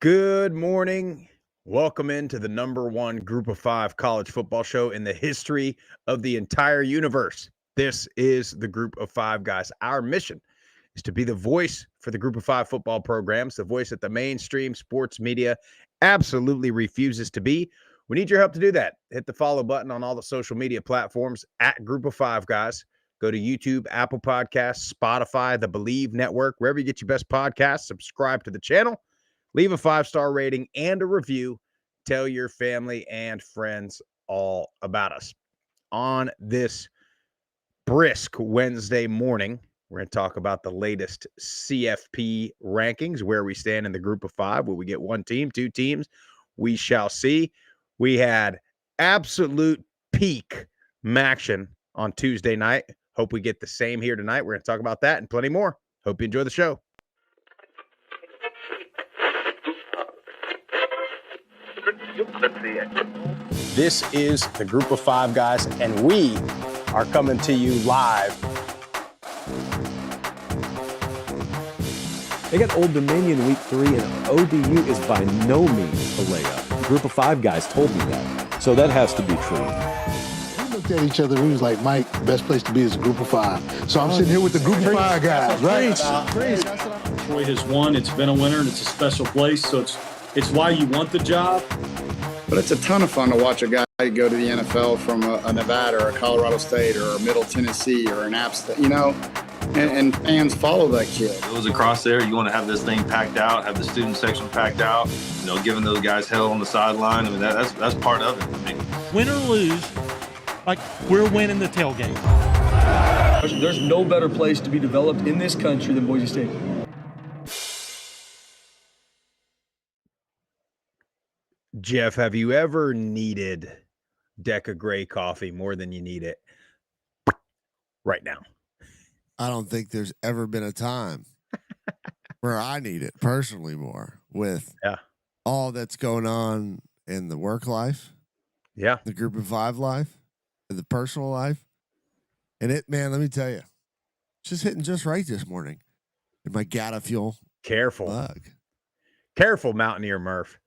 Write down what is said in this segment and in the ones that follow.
Good morning. Welcome into the number one group of five college football show in the history of the entire universe. This is the Group of Five guys. Our mission is to be the voice for the Group of Five football programs, the voice that the mainstream sports media absolutely refuses to be. We need your help to do that. Hit the follow button on all the social media platforms at Group of Five guys. Go to YouTube, Apple Podcasts, Spotify, the Believe Network, wherever you get your best podcasts. Subscribe to the channel. Leave a 5-star rating and a review. Tell your family and friends all about us. On this brisk Wednesday morning, we're going to talk about the latest CFP rankings, where we stand in the group of five. Will we get one team, two teams? We shall see. We had absolute peak MACtion on Tuesday night. Hope we get the same here tonight. We're going to talk about that and plenty more. Hope you enjoy the show. This is the Group of Five guys, and we are coming to you live. They got Old Dominion week 3, and ODU is by no means a layup. The Group of Five guys told me that, so that has to be true. We looked at each other, we was like, Mike, the best place to be is a Group of Five. So I'm sitting here with the Group of Five guys, right? Troy has won, it's been a winner, and it's a special place, so it's why you want the job. But it's a ton of fun to watch a guy go to the NFL from a Nevada or a Colorado State or a Middle Tennessee or an App State, and fans follow that kid. Those across there, you want to have this thing packed out, have the student section packed out, giving those guys hell on the sideline. I mean, that's part of it. I mean, win or lose, like we're winning the tailgate. There's no better place to be developed in this country than Boise State. Jeff, have you ever needed Deca Gray coffee more than you need it right now? I don't think there's ever been a time where I need it personally more with all that's going on in the work life, the Group of Five life, and the personal life. And let me tell you, it's just hitting just right this morning in my Gata Fuel. Careful, Mountaineer Murph.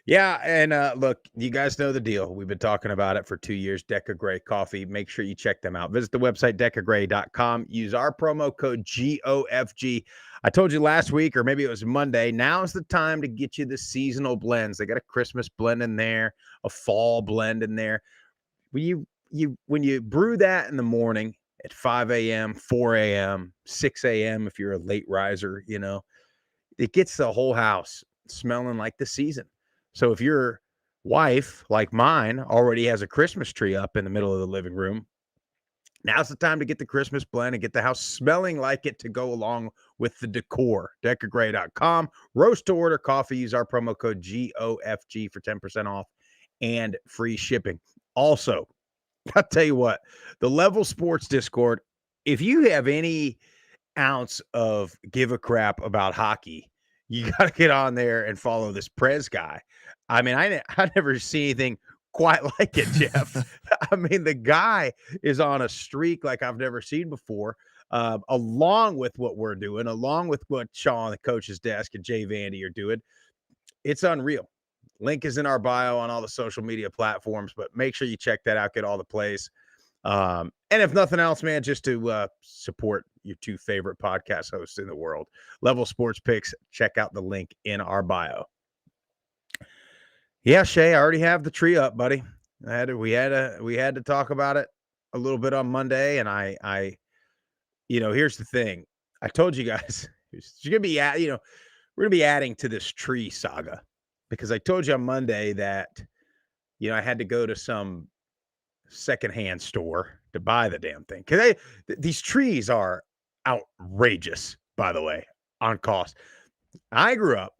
Yeah, and look, you guys know the deal. We've been talking about it for 2 years, Deca Gray Coffee. Make sure you check them out. Visit the website, decagray.com. Use our promo code GOFG. I told you last week, or maybe it was Monday, now's the time to get you the seasonal blends. They got a Christmas blend in there, a fall blend in there. When you brew that in the morning at 5 a.m., 4 a.m., 6 a.m., if you're a late riser, it gets the whole house smelling like the season. So if your wife, like mine, already has a Christmas tree up in the middle of the living room, now's the time to get the Christmas blend and get the house smelling like it to go along with the decor. Decagray.com. Roast to order coffee. Use our promo code GOFG for 10% off and free shipping. Also, I'll tell you what, the Level Sports Discord, if you have any ounce of give a crap about hockey, you got to get on there and follow this Prez guy. I mean, I never see anything quite like it, Jeff. I mean, the guy is on a streak like I've never seen before, along with what we're doing, along with what Sean, the coach's desk, and Jay Vandy are doing. It's unreal. Link is in our bio on all the social media platforms, but make sure you check that out, get all the plays. And if nothing else, man, just to support your two favorite podcast hosts in the world, Level Sports Picks. Check out the link in our bio. Yeah, Shay, I already have the tree up, buddy. We had to talk about it a little bit on Monday, and I here's the thing. I told you guys we're gonna be adding to this tree saga, because I told you on Monday that I had to go to some secondhand store to buy the damn thing, because these trees are outrageous, by the way, on cost. I grew up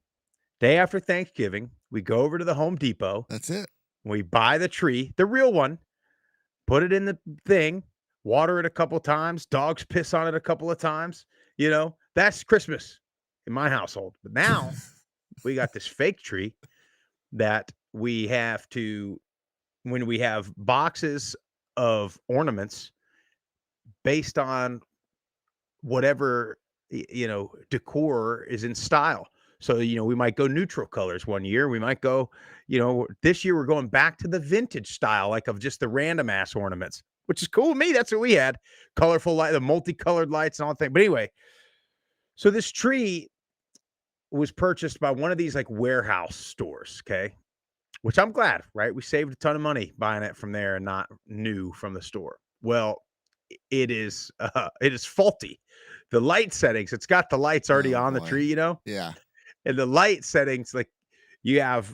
day after Thanksgiving. We go over to the Home Depot. That's it. We buy the tree, the real one, put it in the thing, water it a couple times, dogs piss on it a couple of times. That's Christmas in my household. But now we got this fake tree that we have to, when we have boxes of ornaments based on whatever, decor is in style. So, we might go neutral colors one year. We might go, this year we're going back to the vintage style, like of just the random ass ornaments, which is cool with me. That's what we had. Colorful light, the multicolored lights and all that. But anyway, so this tree was purchased by one of these like warehouse stores. Okay. Which I'm glad, right? We saved a ton of money buying it from there and not new from the store. Well, it is faulty. The light settings, it's got the lights already on the tree, Yeah. And the light settings, like you have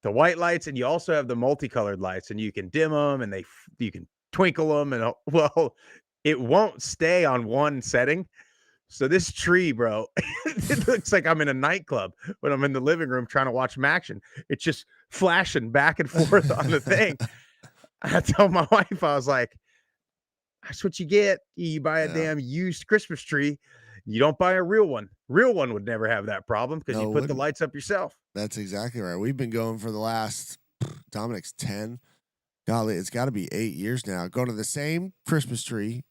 the white lights and you also have the multicolored lights, and you can dim them and you can twinkle them, and well, it won't stay on one setting. So this tree, bro, it looks like I'm in a nightclub when I'm in the living room trying to watch MACtion. It's just flashing back and forth on the thing. I told my wife, I was like, that's what you get. You buy a damn used Christmas tree. You don't buy a real one. Real one would never have that problem because you put the lights up yourself. That's exactly right. We've been going for the last, Dominic's 10. Golly, it's got to be 8 years now. Going to the same Christmas tree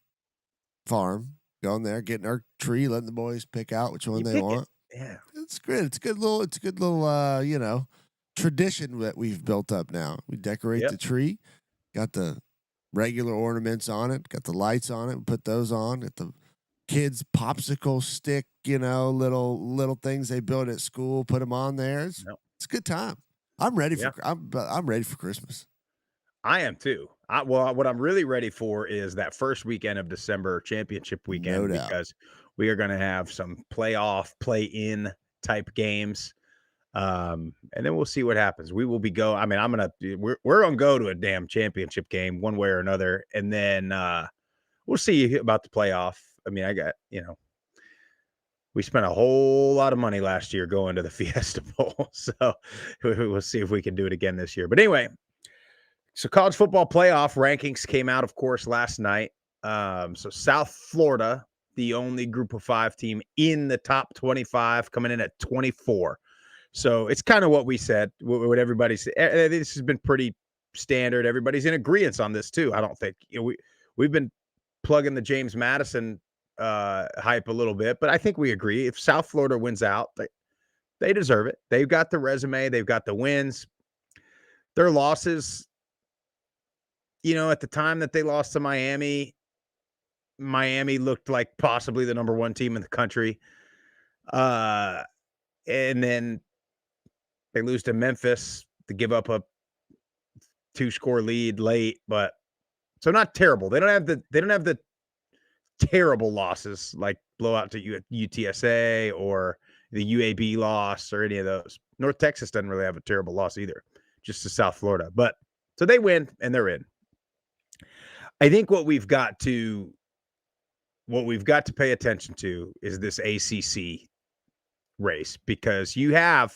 farm. Going there, getting our tree, letting the boys pick out which one they want. Yeah, it's good. It's a good little, tradition that we've built up now. We decorate the tree, got the regular ornaments on it, got the lights on it. We put those on. Got the kids' popsicle stick, little things they build at school. Put them on there. It's a good time. I'm ready for. I'm ready for Christmas. I am too. What I'm really ready for is that first weekend of December, championship weekend, because we are going to have some playoff, play-in type games, and then we'll see what happens. We will be we're going to go to a damn championship game one way or another, and then we'll see about the playoff. I mean, we spent a whole lot of money last year going to the Fiesta Bowl, so we'll see if we can do it again this year. But anyway. So college football playoff rankings came out, of course, last night. So South Florida, the only Group of 5 team in the top 25, coming in at 24. So it's kind of what we said, what everybody said. This has been pretty standard. Everybody's in agreement on this too. I don't think we've been plugging the James Madison hype a little bit, but I think we agree. If South Florida wins out, they deserve it. They've got the resume. They've got the wins. Their losses. At the time that they lost to Miami looked like possibly the number 1 team in the country. And then they lose to Memphis to give up a 2-score lead late, but so not terrible. They don't have the terrible losses like blowout to UTSA or the UAB loss or any of those. North Texas doesn't really have a terrible loss either, just to South Florida. But so they win and they're in. I think what we've got to pay attention to is this ACC race, because you have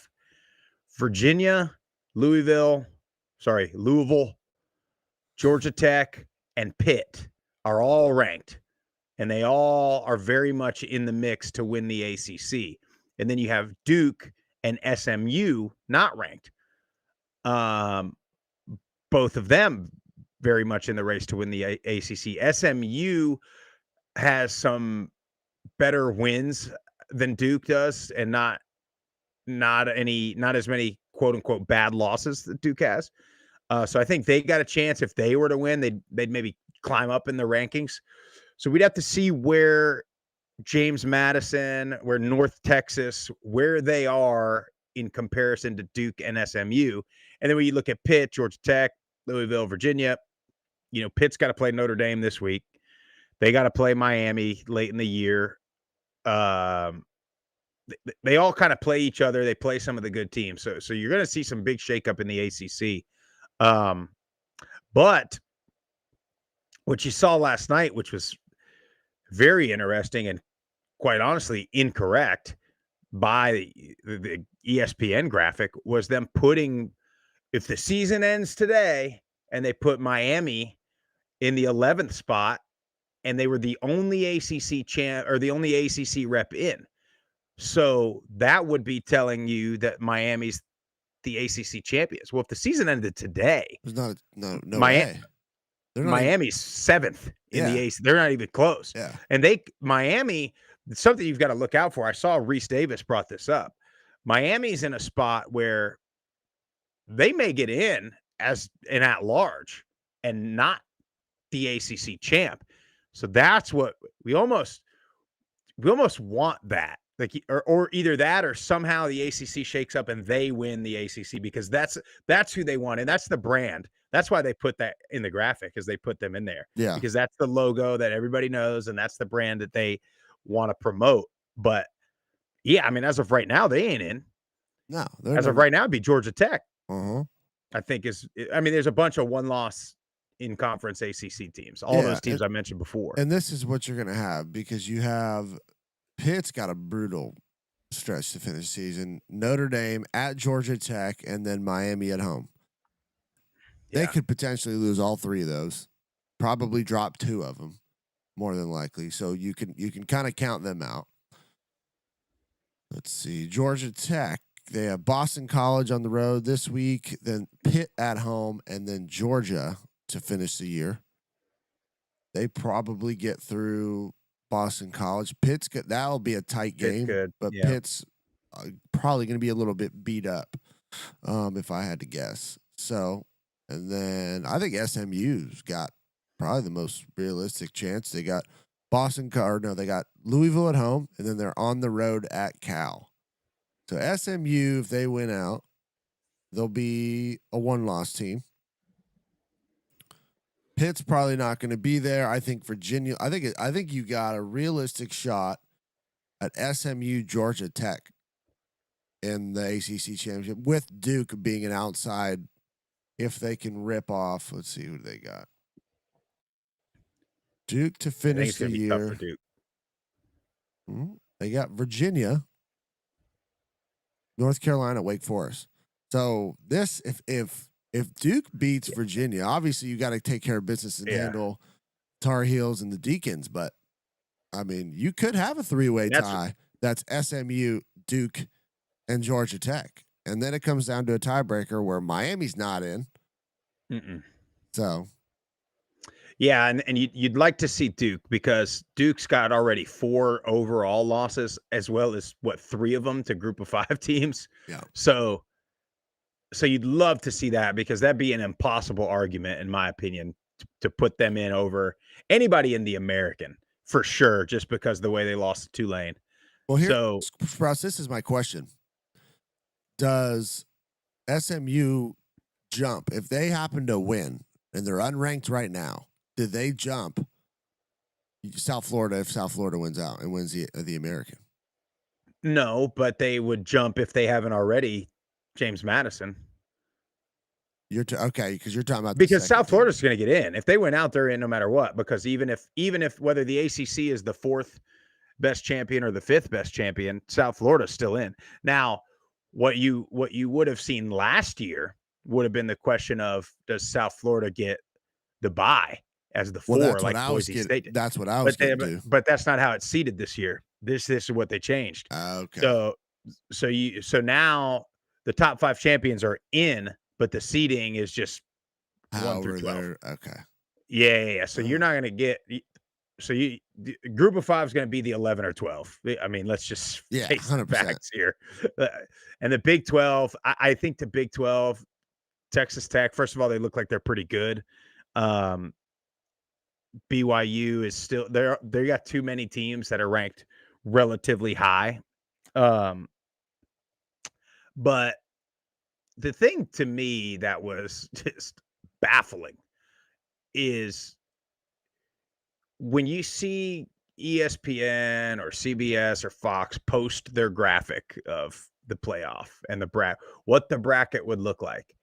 Virginia, Louisville, Georgia Tech, and Pitt are all ranked, and they all are very much in the mix to win the ACC. And then you have Duke and SMU not ranked. Both of them very much in the race to win the ACC. SMU has some better wins than Duke does, and not as many quote unquote bad losses that Duke has. So I think they got a chance. If they were to win, they'd maybe climb up in the rankings. So we'd have to see where James Madison, where North Texas, where they are in comparison to Duke and SMU. And then when you look at Pitt, Georgia Tech, Louisville, Virginia, Pitt's got to play Notre Dame this week. They got to play Miami late in the year. They all kind of play each other. They play some of the good teams. So you're going to see some big shakeup in the ACC. But what you saw last night, which was very interesting and quite honestly incorrect by the ESPN graphic, was them putting, if the season ends today and they put Miami in the 11th spot, and they were the only ACC the only ACC rep in. So that would be telling you that Miami's the ACC champions. Well, if the season ended today, there's no way. Miami's 7th in the ACC. They're not even close. Yeah. And Miami, something you've got to look out for. I saw Reese Davis brought this up. Miami's in a spot where they may get in as an at-large and not the ACC champ. So that's what we almost want that. Like, or either that or somehow the ACC shakes up and they win the ACC, because that's who they want. And that's the brand. That's why they put that in the graphic, is they put them in there. Yeah. Because that's the logo that everybody knows, and that's the brand that they want to promote. But yeah, I mean, as of right now, they ain't in. No. As of right now, it'd be Georgia Tech. Uh-huh. I think there's a bunch of one-loss in conference ACC teams. All those teams I mentioned before. And this is what you're going to have, because you have Pitt's got a brutal stretch to finish the season. Notre Dame at Georgia Tech, and then Miami at home. Yeah. They could potentially lose all three of those. Probably drop two of them, more than likely. So you can kind of count them out. Let's see. Georgia Tech. They have Boston College on the road this week, then Pitt at home, and then Georgia to finish the year. They probably get through Boston College. Pitt's good. That'll be a tight game, but yeah. Pitt's probably going to be a little bit beat up, if I had to guess. So, and then I think SMU's got probably the most realistic chance. They got they got Louisville at home, and then they're on the road at Cal. So SMU, if they win out, they'll be a one-loss team. Pitt's probably not going to be there. I think Virginia. I think you got a realistic shot at SMU, Georgia Tech in the ACC championship, with Duke being an outside. If they can rip off, let's see who they got. Duke to finish the year. Tough for Duke. They got Virginia, North Carolina, Wake Forest. So this, if Duke beats Virginia, obviously you got to take care of business and handle Tar Heels and the Deacons. But I mean, you could have a three-way tie. That's SMU, Duke, and Georgia Tech, and then it comes down to a tiebreaker where Miami's not in. So. Yeah, and you'd like to see Duke, because Duke's got already 4 overall losses, as well as 3 of them to Group of 5 teams. Yeah. So you'd love to see that, because that'd be an impossible argument, in my opinion, to put them in over anybody in the American for sure, just because of the way they lost to Tulane. Well, Sprouse, this is my question: does SMU jump if they happen to win and they're unranked right now? Did they jump South Florida if South Florida wins out and wins the American? No, but they would jump, if they haven't already, James Madison. Okay, because you're talking about because South Florida's going to get in. If they went out, they're in no matter what. Because even if whether the ACC is the 4th best champion or the 5th best champion, South Florida's still in. Now, what you would have seen last year would have been the question of, does South Florida get the bye as the 4, like Boise State did? That's what I was going to do. But that's not how it's seeded this year. This is what they changed. Okay. So now the top 5 champions are in, but the seeding is just 1 through 12. Okay. Yeah. So you're not going to get. So the Group of 5 is going to be the 11 or 12. I mean, let's just face the facts here. And the Big 12, I think the Big 12, Texas Tech. First of all, they look like they're pretty good. BYU is still there. They got too many teams that are ranked relatively high. But the thing to me that was just baffling is when you see ESPN or CBS or Fox post their graphic of the playoff and what the bracket would look like,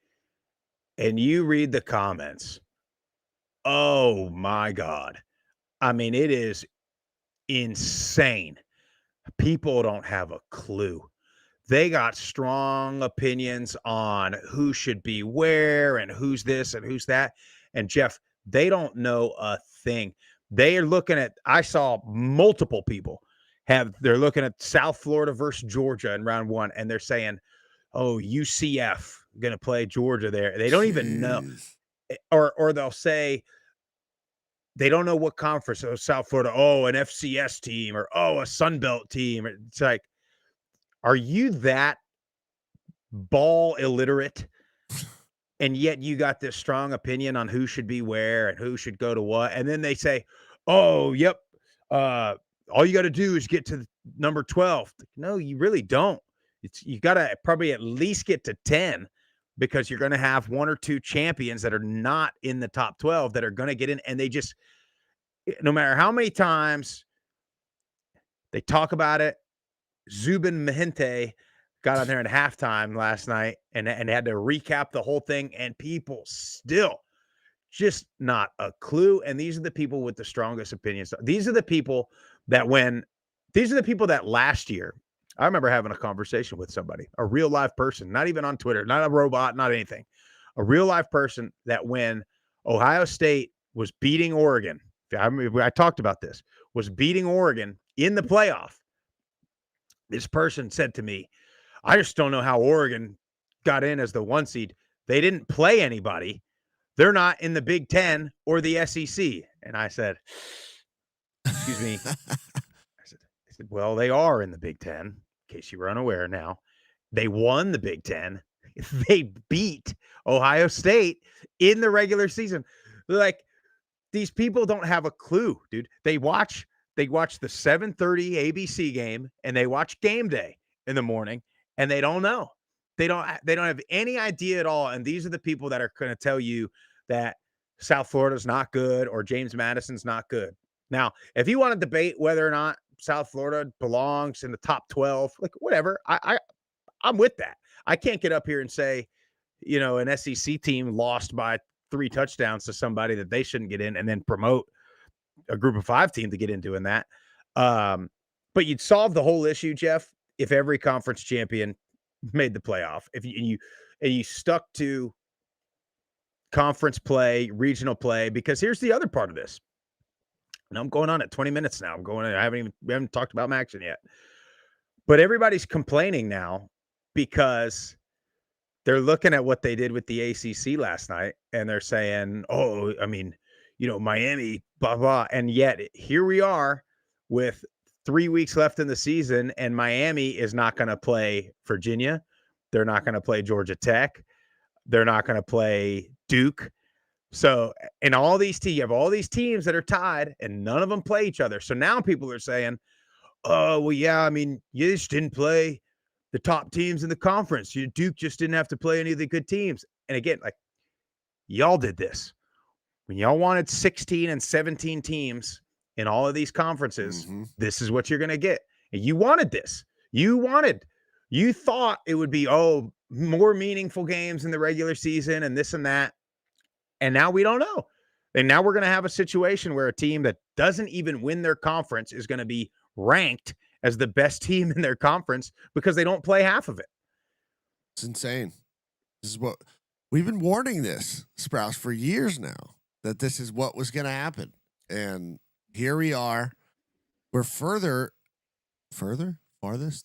and you read the comments. Oh my God. I mean, it is insane. People don't have a clue. They got strong opinions on who should be where and who's this and who's that. And Jeff, they don't know a thing. They are looking at, I saw multiple people they're looking at South Florida versus Georgia in round 1. And they're saying, oh, UCF going to play Georgia there. They don't even know. Or they'll say they don't know what conference. So South Florida, an FCS team, or a Sun Belt team. It's like, are you that ball illiterate, and yet you got this strong opinion on who should be where and who should go to what. And then they say, oh, yep, all you got to do is get to number 12. No, you really don't. You got to probably at least get to 10, because you're going to have one or two champions that are not in the top 12 that are going to get in. And they just, no matter how many times they talk about it, Zubin Mehenti got on there at halftime last night and had to recap the whole thing, and people still just not a clue. And these are the people with the strongest opinions. These are the people that last year, I remember having a conversation with somebody, a real live person, not even on Twitter, not a robot, not anything, a real live person, that when Ohio State was beating Oregon, I talked about this, was beating Oregon in the playoff, this person said to me, I just don't know how Oregon got in as the 1 seed. They didn't play anybody. They're not in the Big Ten or the SEC. And I said, excuse me. I said, well, they are in the Big Ten, in case you were unaware now. They won the Big Ten. They beat Ohio State in the regular season. Like, these people don't have a clue, dude. They watch the 7:30 ABC game, and they watch Game Day in the morning, and they don't know. They don't have any idea at all. And these are the people that are going to tell you that South Florida's not good or James Madison's not good. Now, if you want to debate whether or not South Florida belongs in the top 12, like, whatever, I'm with that. I can't get up here and say, an SEC team lost by 3 touchdowns to somebody that they shouldn't get in, and then promote a group of 5 team to get in doing that. But you'd solve the whole issue, Jeff, if every conference champion made the playoff. If you stuck to conference play, regional play, because here's the other part of this. And I'm going on at 20 minutes now. We haven't talked about MACtion yet. But everybody's complaining now because they're looking at what they did with the ACC last night, and they're saying, oh, I mean, Miami, blah, blah. And yet here we are with 3 weeks left in the season, and Miami is not going to play Virginia. They're not going to play Georgia Tech. They're not going to play Duke. So, and all these teams, you have all these teams that are tied, and none of them play each other. So now people are saying, oh, well, yeah, I mean, you just didn't play the top teams in the conference. Duke just didn't have to play any of the good teams. And again, like, y'all did this. When y'all wanted 16 and 17 teams in all of these conferences, this is what you're going to get. And you wanted this. You thought it would be, more meaningful games in the regular season and this and that. And now we don't know. And now we're going to have a situation where a team that doesn't even win their conference is going to be ranked as the best team in their conference because they don't play half of it. It's insane. This is what we've been warning this, Sprouse, for years now, that this is what was going to happen. And here we are. We're farthest?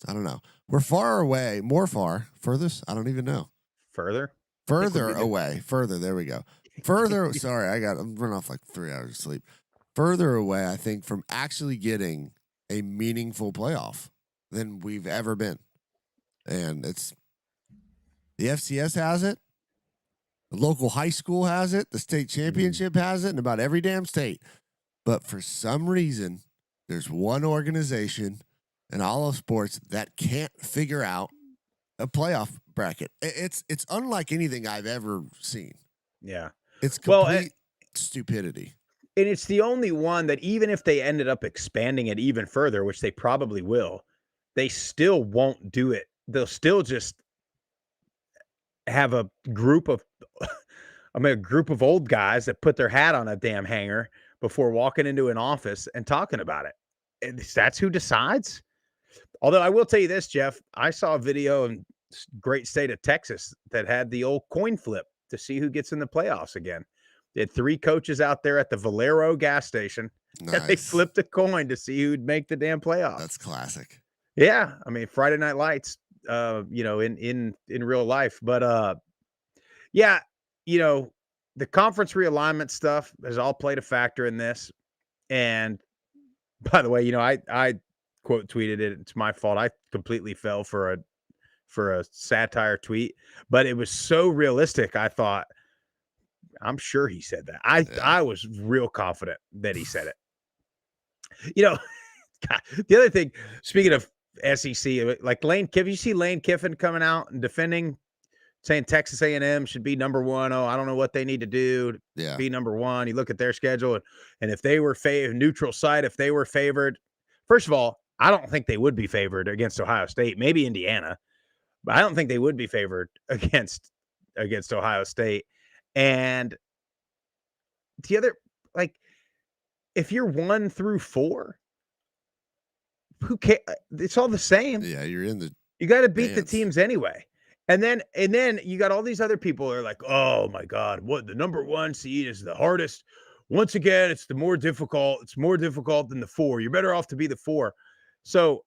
I don't know. We're far away, furthest? I don't even know. Further away. There we go. Further. Sorry, I'm running off like 3 hours of sleep. Further away, I think, from actually getting a meaningful playoff than we've ever been. And it's the FCS has it. The local high school has it. The state championship has it, and about every damn state. But for some reason, there's one organization in all of sports that can't figure out a playoff bracket. It's unlike anything I've ever seen. Yeah. It's complete stupidity. And it's the only one that, even if they ended up expanding it even further, which they probably will, they still won't do it. They'll still just have a group of old guys that put their hat on a damn hanger before walking into an office and talking about it. And that's who decides. Although I will tell you this, Jeff, I saw a video in great state of Texas that had the old coin flip to see who gets in the playoffs again. They had 3 coaches out there at the Valero gas station. Nice. And they flipped a coin to see who'd make the damn playoffs. That's classic. Yeah. I mean, Friday Night Lights, in real life. But yeah, the conference realignment stuff has all played a factor in this. And by the way, I quote tweeted it. It's my fault. I completely fell for a for a satire tweet, but it was so realistic. I thought, I'm sure he said that. I was real confident that he said it. You know, God, the other thing, speaking of SEC, like Lane Kiffin, you see Lane Kiffin coming out and defending, saying Texas A&M should be number one. Oh, I don't know what they need to do to be number one. You look at their schedule, and if they were neutral site, if they were favored, first of all, I don't think they would be favored against Ohio State, maybe Indiana, but I don't think they would be favored against Ohio State. And the other, like, if you're 1 through 4, who cares? It's all the same. Yeah, you got to beat the teams anyway. And then you got all these other people who are like, oh my God, what the number 1 seed is the hardest. Once again, it's the more difficult. It's more difficult than the 4. You're better off to be the 4. So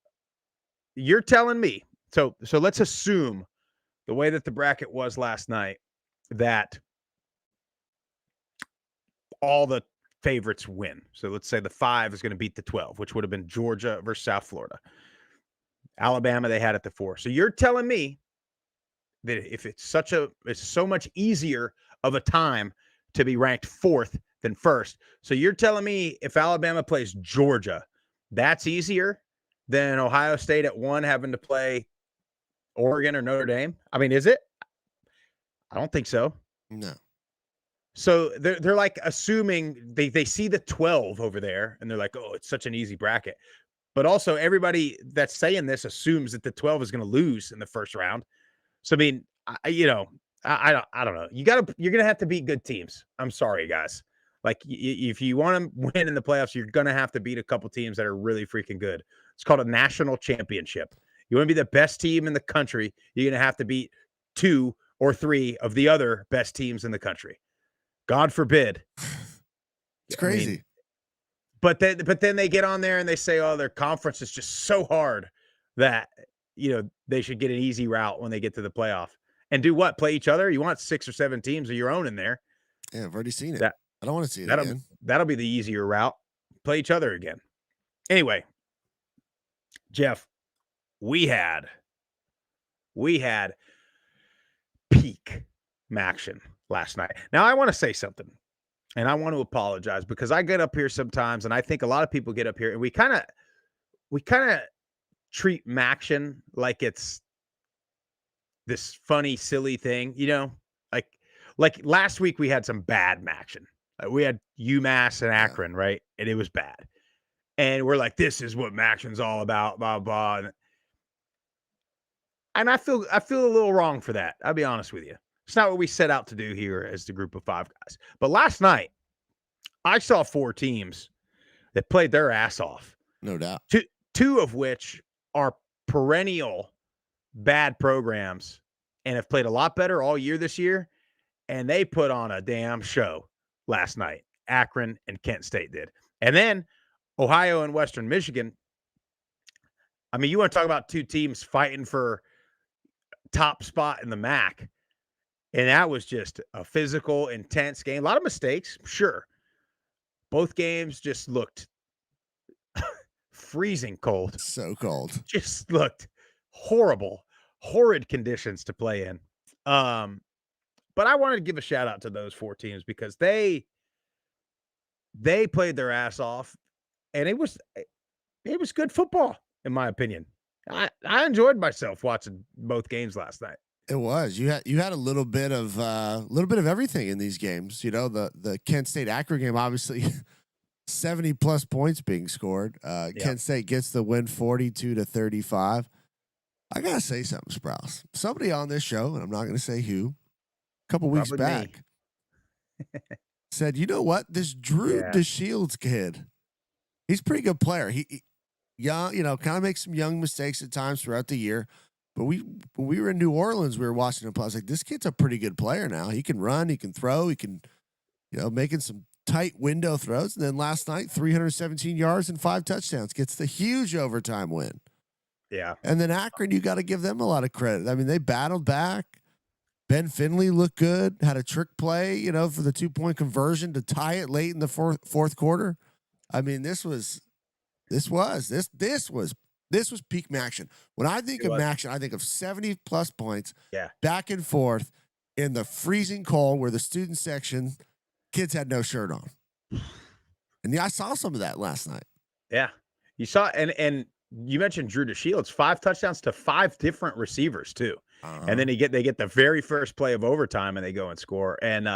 you're telling me, so let's assume the way that the bracket was last night, that all the favorites win. So let's say the 5 is going to beat the 12, which would have been Georgia versus South Florida. Alabama, they had at the 4. So you're telling me that if it's so much easier of a time to be ranked 4th than 1st. So you're telling me if Alabama plays Georgia, that's easier than Ohio State at 1 having to play Oregon or Notre Dame? I mean, is it? I don't think so. No. So they're like assuming they see the 12 over there and they're like, oh, it's such an easy bracket. But also everybody that's saying this assumes that the 12 is going to lose in the first round. So, I mean, I don't know. You're going to have to beat good teams. I'm sorry, guys. Like, if you want to win in the playoffs, you're going to have to beat a couple teams that are really freaking good. It's called a national championship. You want to be the best team in the country, you're going to have to beat 2 or 3 of the other best teams in the country. God forbid. It's crazy. I mean, but then they get on there and they say, oh, their conference is just so hard that, they should get an easy route when they get to the playoff. And do what? Play each other? You want 6 or 7 teams of your own in there. Yeah, I've already seen it. I don't want to see it again. That'll be the easier route. Play each other again. Anyway, Jeff, we had peak MACtion last night. Now, I want to say something, and I want to apologize because I get up here sometimes, and I think a lot of people get up here, and we kind of treat MACtion like it's this funny, silly thing, like last week we had some bad MACtion. We had UMass and Akron, right? And it was bad. And we're like, this is what MACtion's all about, blah, blah. And I feel a little wrong for that. I'll be honest with you. It's not what we set out to do here as the group of 5 guys. But last night, I saw 4 teams that played their ass off. No doubt. Two of which are perennial bad programs and have played a lot better all year this year. And they put on a damn show last night. Akron and Kent State did. And then Ohio and Western Michigan. I mean, you want to talk about 2 teams fighting for top spot in the MAC. And that was just a physical, intense game. A lot of mistakes, sure. Both games just looked freezing cold. So cold. Just looked horrid conditions to play in. But I wanted to give a shout out to those 4 teams because they played their ass off, and it was good football, in my opinion. I enjoyed myself watching both games last night. It was. You had a little bit of everything in these games. The Kent State Akron game, obviously 70 plus points being scored. Kent State gets the win 42-35. I gotta say something, Sprouse. Somebody on this show, and I'm not gonna say who, a couple weeks back said, you know what? This Drew DeShields kid, he's a pretty good player. He young, kind of makes some young mistakes at times throughout the year. But when we were in New Orleans, we were watching him play. I was like, this kid's a pretty good player now. He can run, he can throw, he can, making some tight window throws. And then last night, 317 yards and 5 touchdowns, gets the huge overtime win. Yeah. And then Akron, you got to give them a lot of credit. I mean, they battled back. Ben Finley looked good, had a trick play, for the 2-point conversion to tie it late in the fourth quarter. I mean, this was This was peak MACtion. When I think of MACtion, I think of 70-plus points, back and forth in the freezing cold where the student section, kids had no shirt on. And I saw some of that last night. Yeah. You saw, and you mentioned Drew DeShields, 5 touchdowns to 5 different receivers too. And then they get the very first play of overtime and they go and score. And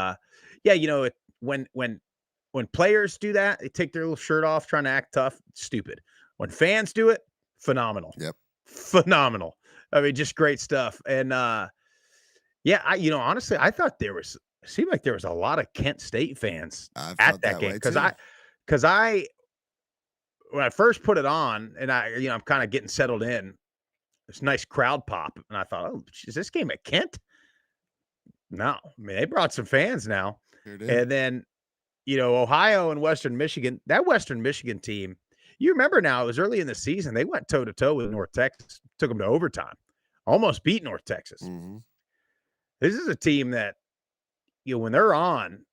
when players do that, they take their little shirt off trying to act tough, stupid. When fans do it, phenomenal. Yep. Phenomenal. I mean, just great stuff. And honestly, I thought seemed like there was a lot of Kent State fans at that game. Because when I first put it on and I'm kind of getting settled in, this nice crowd pop. And I thought, oh, is this game at Kent? No, I mean, they brought some fans now. And then, Ohio and Western Michigan, that Western Michigan team, you remember now, it was early in the season. They went toe-to-toe with North Texas, took them to overtime, almost beat North Texas. Mm-hmm. This is a team that, when they're on,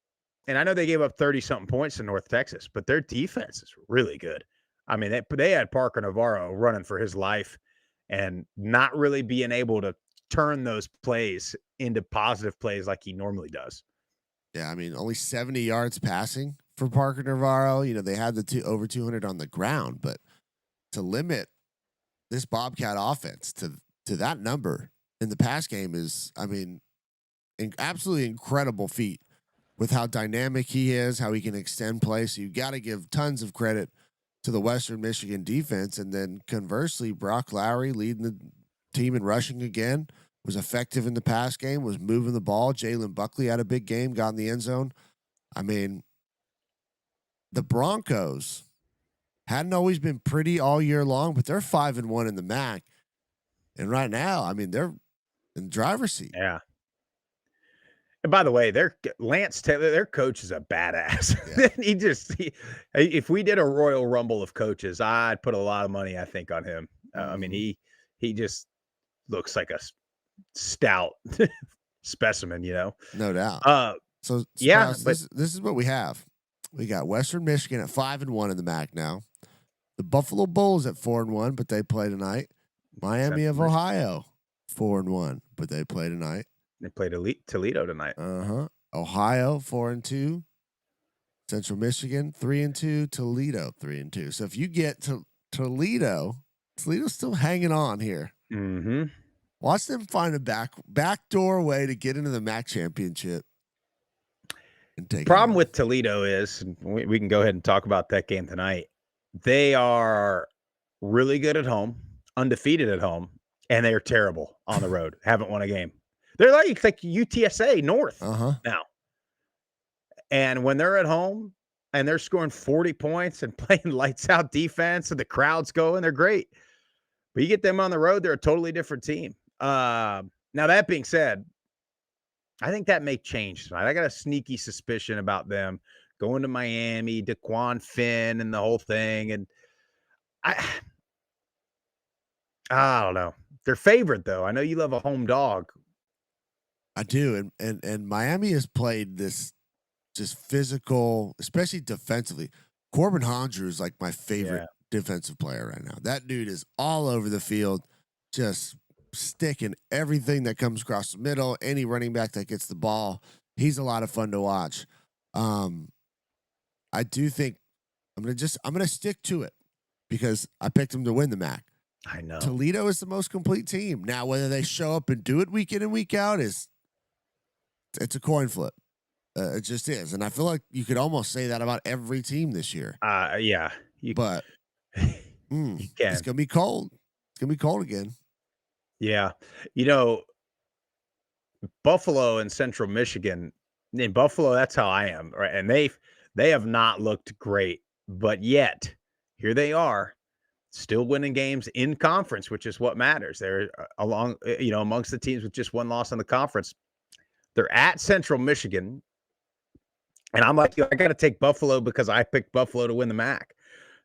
and I know they gave up 30-something points to North Texas, but their defense is really good. I mean, they had Parker Navarro running for his life and not really being able to turn those plays into positive plays like he normally does. Yeah, I mean, only 70 yards passing for Parker Navarro. They had the over 200 on the ground, but to limit this Bobcat offense to that number in the pass game is, I mean, absolutely incredible feat with how dynamic he is, how he can extend play. So you got to give tons of credit to the Western Michigan defense. And then conversely, Brock Lowry leading the team in rushing again, was effective in the pass game, was moving the ball. Jalen Buckley had a big game, got in the end zone. I mean, the Broncos hadn't always been pretty all year long, but they're 5-1 in the MAC. And right now, I mean, they're in the driver's seat. Yeah. And by the way, Lance Taylor, their coach is a badass. Yeah. If we did a Royal Rumble of coaches, I'd put a lot of money, I think, on him. I mean, he just looks like a stout specimen, No doubt. This is what we have. We got Western Michigan at 5-1 in the MAC now. The Buffalo Bulls at 4-1, but they play tonight. Miami of Ohio 4-1, but they play tonight. They played Toledo tonight. Ohio 4-2. Central Michigan 3-2. Toledo 3-2. So if you get to Toledo's still hanging on here. Mm-hmm. Watch them find a backdoor way to get into the MAC championship. Problem with Toledo is, and we can go ahead and talk about that game tonight. They are really good at home, undefeated at home, and they're terrible on the road. Haven't won a game. They're like UTSA North now. And when they're at home and they're scoring 40 points and playing lights out defense and the crowd's going, they're great. But you get them on the road, they're a totally different team. Now, that being said, I think that may change tonight. I got a sneaky suspicion about them going to Miami, DeQuan Finn and the whole thing. And I don't know. They're favored, though. I know you love a home dog. I do. And Miami has played this just physical, especially defensively. Corbin Hondrew is like my favorite defensive player right now. That dude is all over the field, just sticking everything that comes across the middle. Any running back that gets the ball, he's a lot of fun to watch. I do think I'm gonna stick to it because I picked them to win the MAC. I know Toledo is the most complete team. Now, whether they show up and do it week in and week out it's a coin flip. It just is, and I feel like you could almost say that about every team this year. Yeah, but it's gonna be cold. It's gonna be cold again. Yeah, Buffalo and Central Michigan. In Buffalo, that's how I am, right? And they have not looked great, but yet here they are, still winning games in conference, which is what matters. They're amongst the teams with just one loss in the conference. They're at Central Michigan, and I'm like, I got to take Buffalo because I picked Buffalo to win the MAC.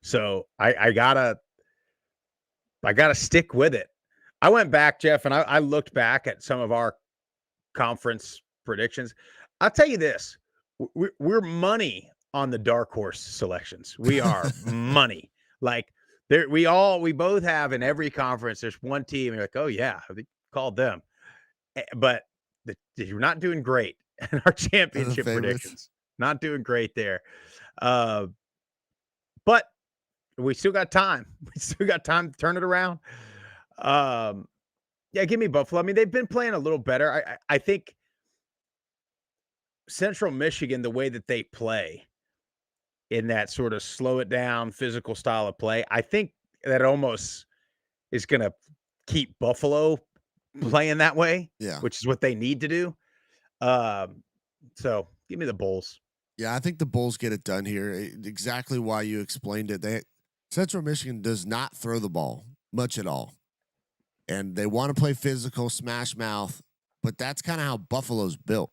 So I gotta stick with it. I went back, Jeff, and I looked back at some of our conference predictions. I'll tell you this: we're money on the dark horse selections. We are money. Like We both have in every conference. There's one team. You're like, oh yeah, they called them, but you're not doing great in our championship predictions. Not doing great there, but we still got time. We still got time to turn it around. Yeah, give me Buffalo. I mean, they've been playing a little better. I think Central Michigan, the way that they play in that sort of slow it down, physical style of play, I think that almost is going to keep Buffalo playing that way, which is what they need to do. So give me the Bulls. Yeah, I think the Bulls get it done here. Exactly why you explained it. Central Michigan does not throw the ball much at all. And they want to play physical, smash mouth, but that's kind of how Buffalo's built.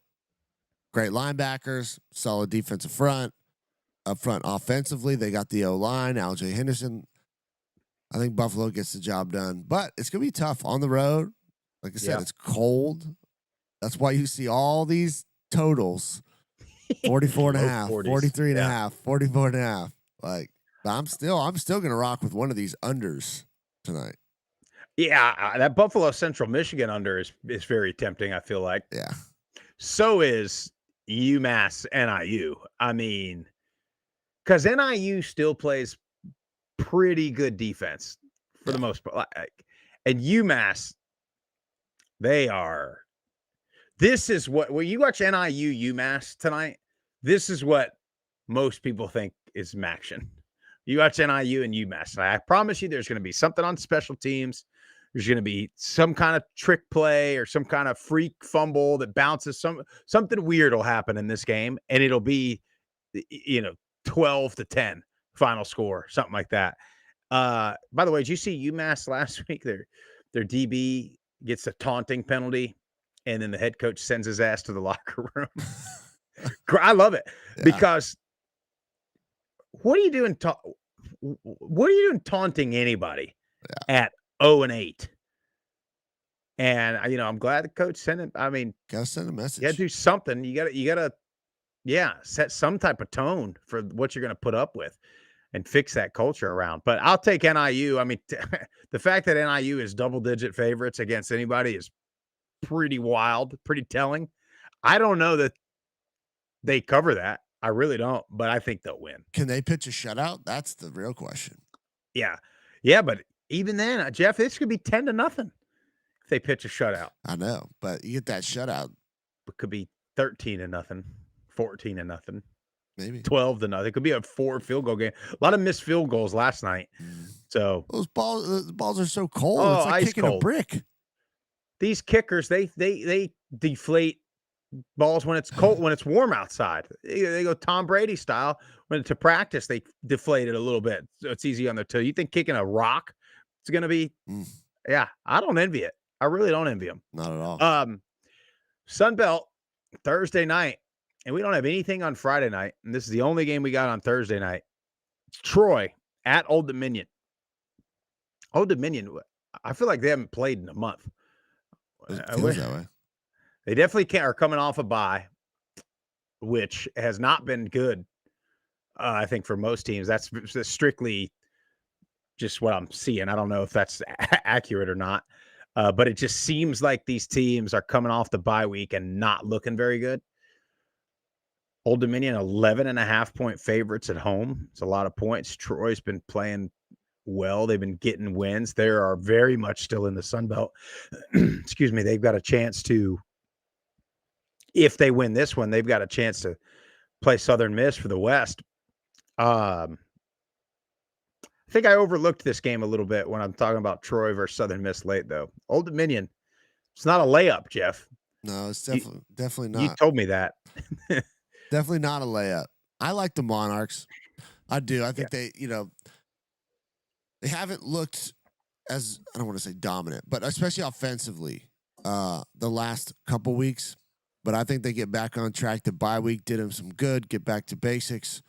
Great linebackers, solid defensive front. Up front offensively, they got the O-line, Alj Henderson. I think Buffalo gets the job done, but it's going to be tough on the road. Like I said, it's cold. That's why you see all these totals, 44 and a half, 43 and a half, 44 and a half. Like, but I'm still going to rock with one of these unders tonight. Yeah, that Buffalo Central Michigan under is very tempting, I feel like. Yeah. So is UMass NIU. I mean, because NIU still plays pretty good defense for the most part. And UMass, this is what, when you watch NIU UMass tonight, this is what most people think is MACtion. You watch NIU and UMass. I promise you there's going to be something on special teams. There's going to be some kind of trick play or some kind of freak fumble that bounces. Something weird will happen in this game, and it'll be, 12-10 final score, something like that. By the way, did you see UMass last week? Their DB gets a taunting penalty, and then the head coach sends his ass to the locker room. I love it because what are you doing? What are you doing taunting anybody at 0-8? And I'm glad the coach sent it. I mean, gotta send a message. You gotta do something. You gotta set some type of tone for what you're gonna put up with and fix that culture around. But I'll take NIU. I mean, the fact that NIU is double-digit favorites against anybody is pretty wild, pretty telling. I don't know that they cover that. I really don't, but I think they'll win. Can they pitch a shutout? That's the real question. Yeah, but even then, Jeff, this could be 10-0 if they pitch a shutout. I know, but you get that shutout. It could be 13-0, 14-0, maybe 12-0. It could be a 4 field goal game. A lot of missed field goals last night. So those balls are so cold. Oh, it's like kicking a brick. These kickers, they deflate balls when it's cold, when it's warm outside. They go Tom Brady style. When to practice, they deflate it a little bit, so it's easy on their toe. You think kicking a rock is going to be? Yeah, I don't envy it. I really don't envy them. Not at all. Sunbelt Thursday night, and we don't have anything on Friday night. And this is the only game we got on Thursday night. It's Troy at Old Dominion. Old Dominion, I feel like they haven't played in a month. It feels that way. They definitely are coming off a bye, which has not been good. I think for most teams, that's strictly just what I'm seeing. I don't know if that's accurate or not, but it just seems like these teams are coming off the bye week and not looking very good. Old Dominion, 11.5-point favorites at home. It's a lot of points. Troy's been playing well. They've been getting wins. They are very much still in the Sun Belt. Excuse me. They've got a chance to, if they win this one, they've got a chance to play Southern Miss for the West. I think I overlooked this game a little bit when I'm talking about Troy versus Southern Miss late, though. Old Dominion, it's not a layup, Jeff. No, it's definitely not. You told me that. Definitely not a layup. I like the Monarchs. I do. I think they haven't looked as, I don't want to say dominant, but especially offensively the last couple weeks. But I think they get back on track. The bye week did them some good. Get back to basics.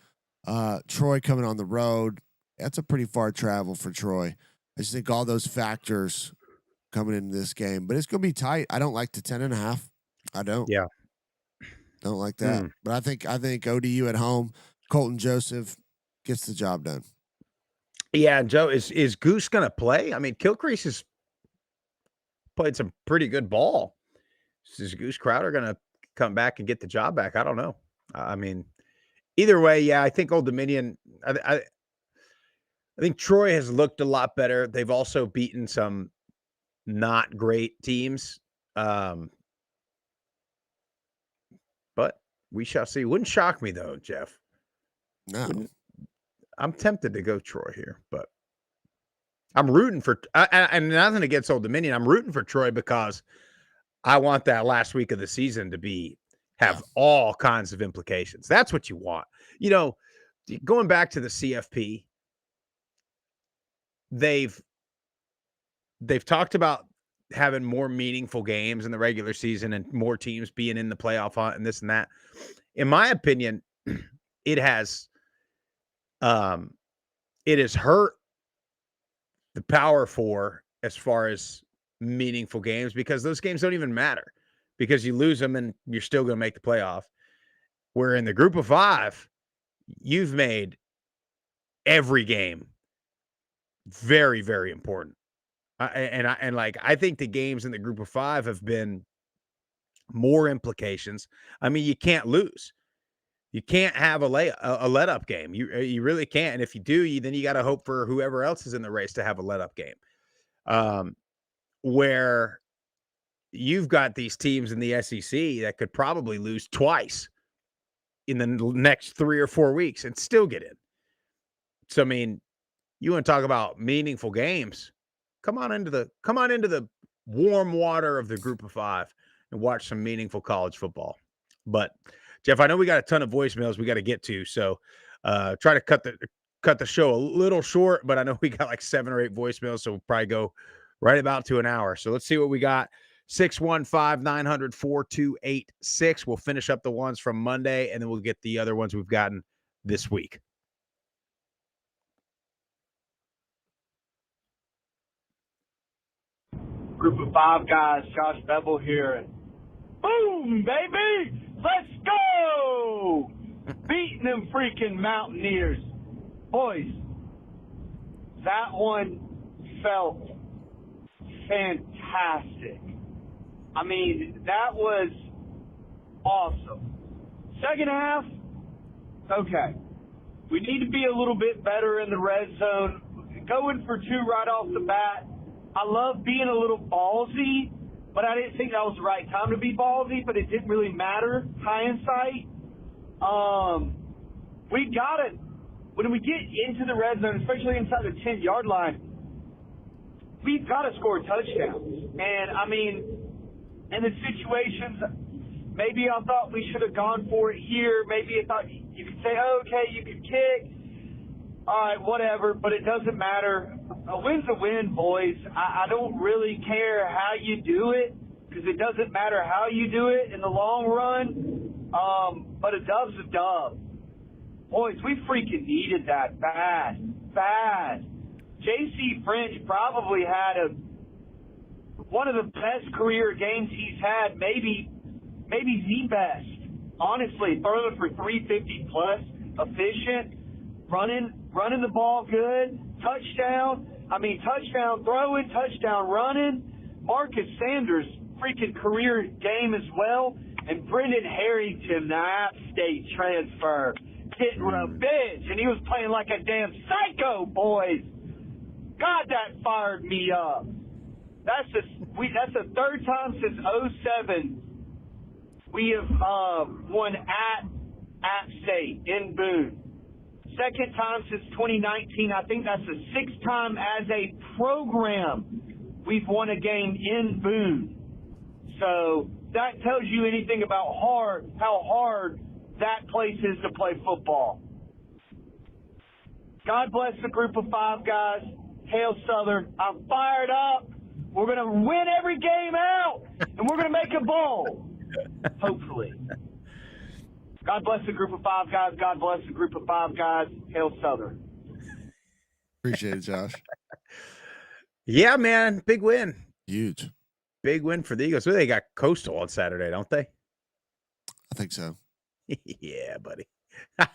Troy coming on the road. That's a pretty far travel for Troy. I just think all those factors coming into this game. But it's going to be tight. I don't like the 10.5. I don't. Yeah. Don't like that. But I think ODU at home, Colton Joseph gets the job done. Yeah, Joe, is Goose going to play? I mean, Kilcrease has played some pretty good ball. Is Goose Crowder going to come back and get the job back? I don't know. I mean, either way, yeah, I think Old Dominion. I think Troy has looked a lot better. They've also beaten some not great teams, but we shall see. Wouldn't shock me though, Jeff. No, I'm tempted to go Troy here, but I'm rooting for. And nothing against Old Dominion. I'm rooting for Troy because I want that last week of the season to have all kinds of implications. That's what you want. You know, going back to the CFP, they've talked about having more meaningful games in the regular season and more teams being in the playoff hunt and this and that. In my opinion, it has hurt the Power Four as far as meaningful games because those games don't even matter because you lose them and you're still going to make the playoff. Where in the Group of Five, you've made every game very, very important. I think the games in the Group of Five have been more implications. I mean, you can't lose. You can't have a let-up game. You really can't. And if you do, then you got to hope for whoever else is in the race to have a let-up game. Where you've got these teams in the SEC that could probably lose twice in the next 3 or 4 weeks and still get in. So, I mean, you want to talk about meaningful games? Come on into the warm water of the Group of Five and watch some meaningful college football. But Jeff, I know we got a ton of voicemails we got to get to, so try to cut the show a little short. But I know we got like 7 or 8 voicemails, so we'll probably go right about to an hour. So let's see what we got. 615-900-4286. We'll finish up the ones from Monday, and then we'll get the other ones we've gotten this week. Group of Five guys, Josh Bevel here. Boom, baby! Let's go! Beating them freaking Mountaineers. Boys, that one felt fantastic. I mean, that was awesome. Second half, okay. We need to be a little bit better in the red zone. Going for 2 right off the bat. I love being a little ballsy, but I didn't think that was the right time to be ballsy, but it didn't really matter, hindsight. We got it. When we get into the red zone, especially inside the 10-yard line, we've got to score touchdowns. And, I mean, in the situations, maybe I thought we should have gone for it here. Maybe I thought you could say, oh, okay, you could kick. All right, whatever, but it doesn't matter. A win's a win, boys. I don't really care how you do it because it doesn't matter how you do it in the long run, but a dub's a dub. Boys, we freaking needed that bad. J.C. French probably had one of the best career games he's had, maybe the best. Honestly, throwing for 350 plus, efficient, running the ball good, touchdown throwing, touchdown running. Marcus Sanders, freaking career game as well. And Brendan Harrington, the App State transfer, getting revenge. And he was playing like a damn psycho, boys. God, that fired me up. That's the third time since 2007 we have won at App State in Boone. Second time since 2019. I think that's the 6th time as a program we've won a game in Boone. So that tells you anything about how hard that place is to play football. God bless the Group of Five guys. Hail Southern. I'm fired up. We're going to win every game out, and we're going to make a bowl. Hopefully. God bless the Group of Five guys. God bless the Group of Five guys. Hail Southern. Appreciate it, Josh. Yeah, man. Big win. Huge. Big win for the Eagles. Well, they got Coastal on Saturday, don't they? I think so. Yeah, buddy. I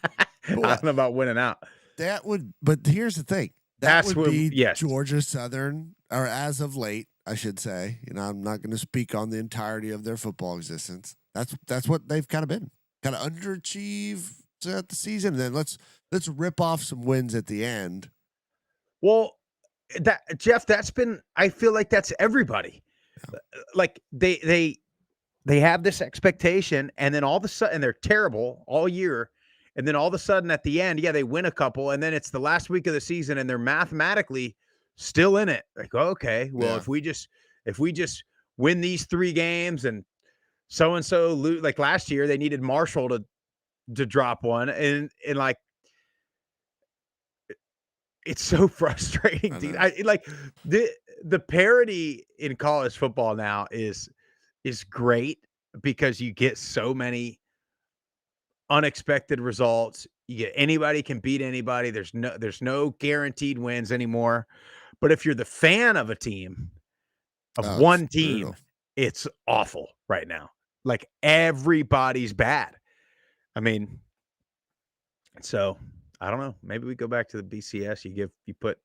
don't know about winning out. But here's the thing. That would be Georgia Southern, or as of late, I should say. I'm not going to speak on the entirety of their football existence. That's what they've kind of been. Kind of underachieve throughout the season. And then let's rip off some wins at the end. Well, Jeff, I feel like that's everybody. Yeah. Like they have this expectation, and then all of a sudden they're terrible all year. And then all of a sudden at the end, they win a couple, and then it's the last week of the season and they're mathematically still in it. Like, okay, well, if we just win these 3 games and so lose, like last year they needed Marshall to drop one, and like it's so frustrating, dude. Like the parity in college football now is great because you get so many unexpected results. You get anybody can beat anybody. There's no guaranteed wins anymore. But if you're the fan of a team, of one team, brutal. It's awful right now. Like everybody's bad. I mean, so I don't know. Maybe we go back to the BCS. You put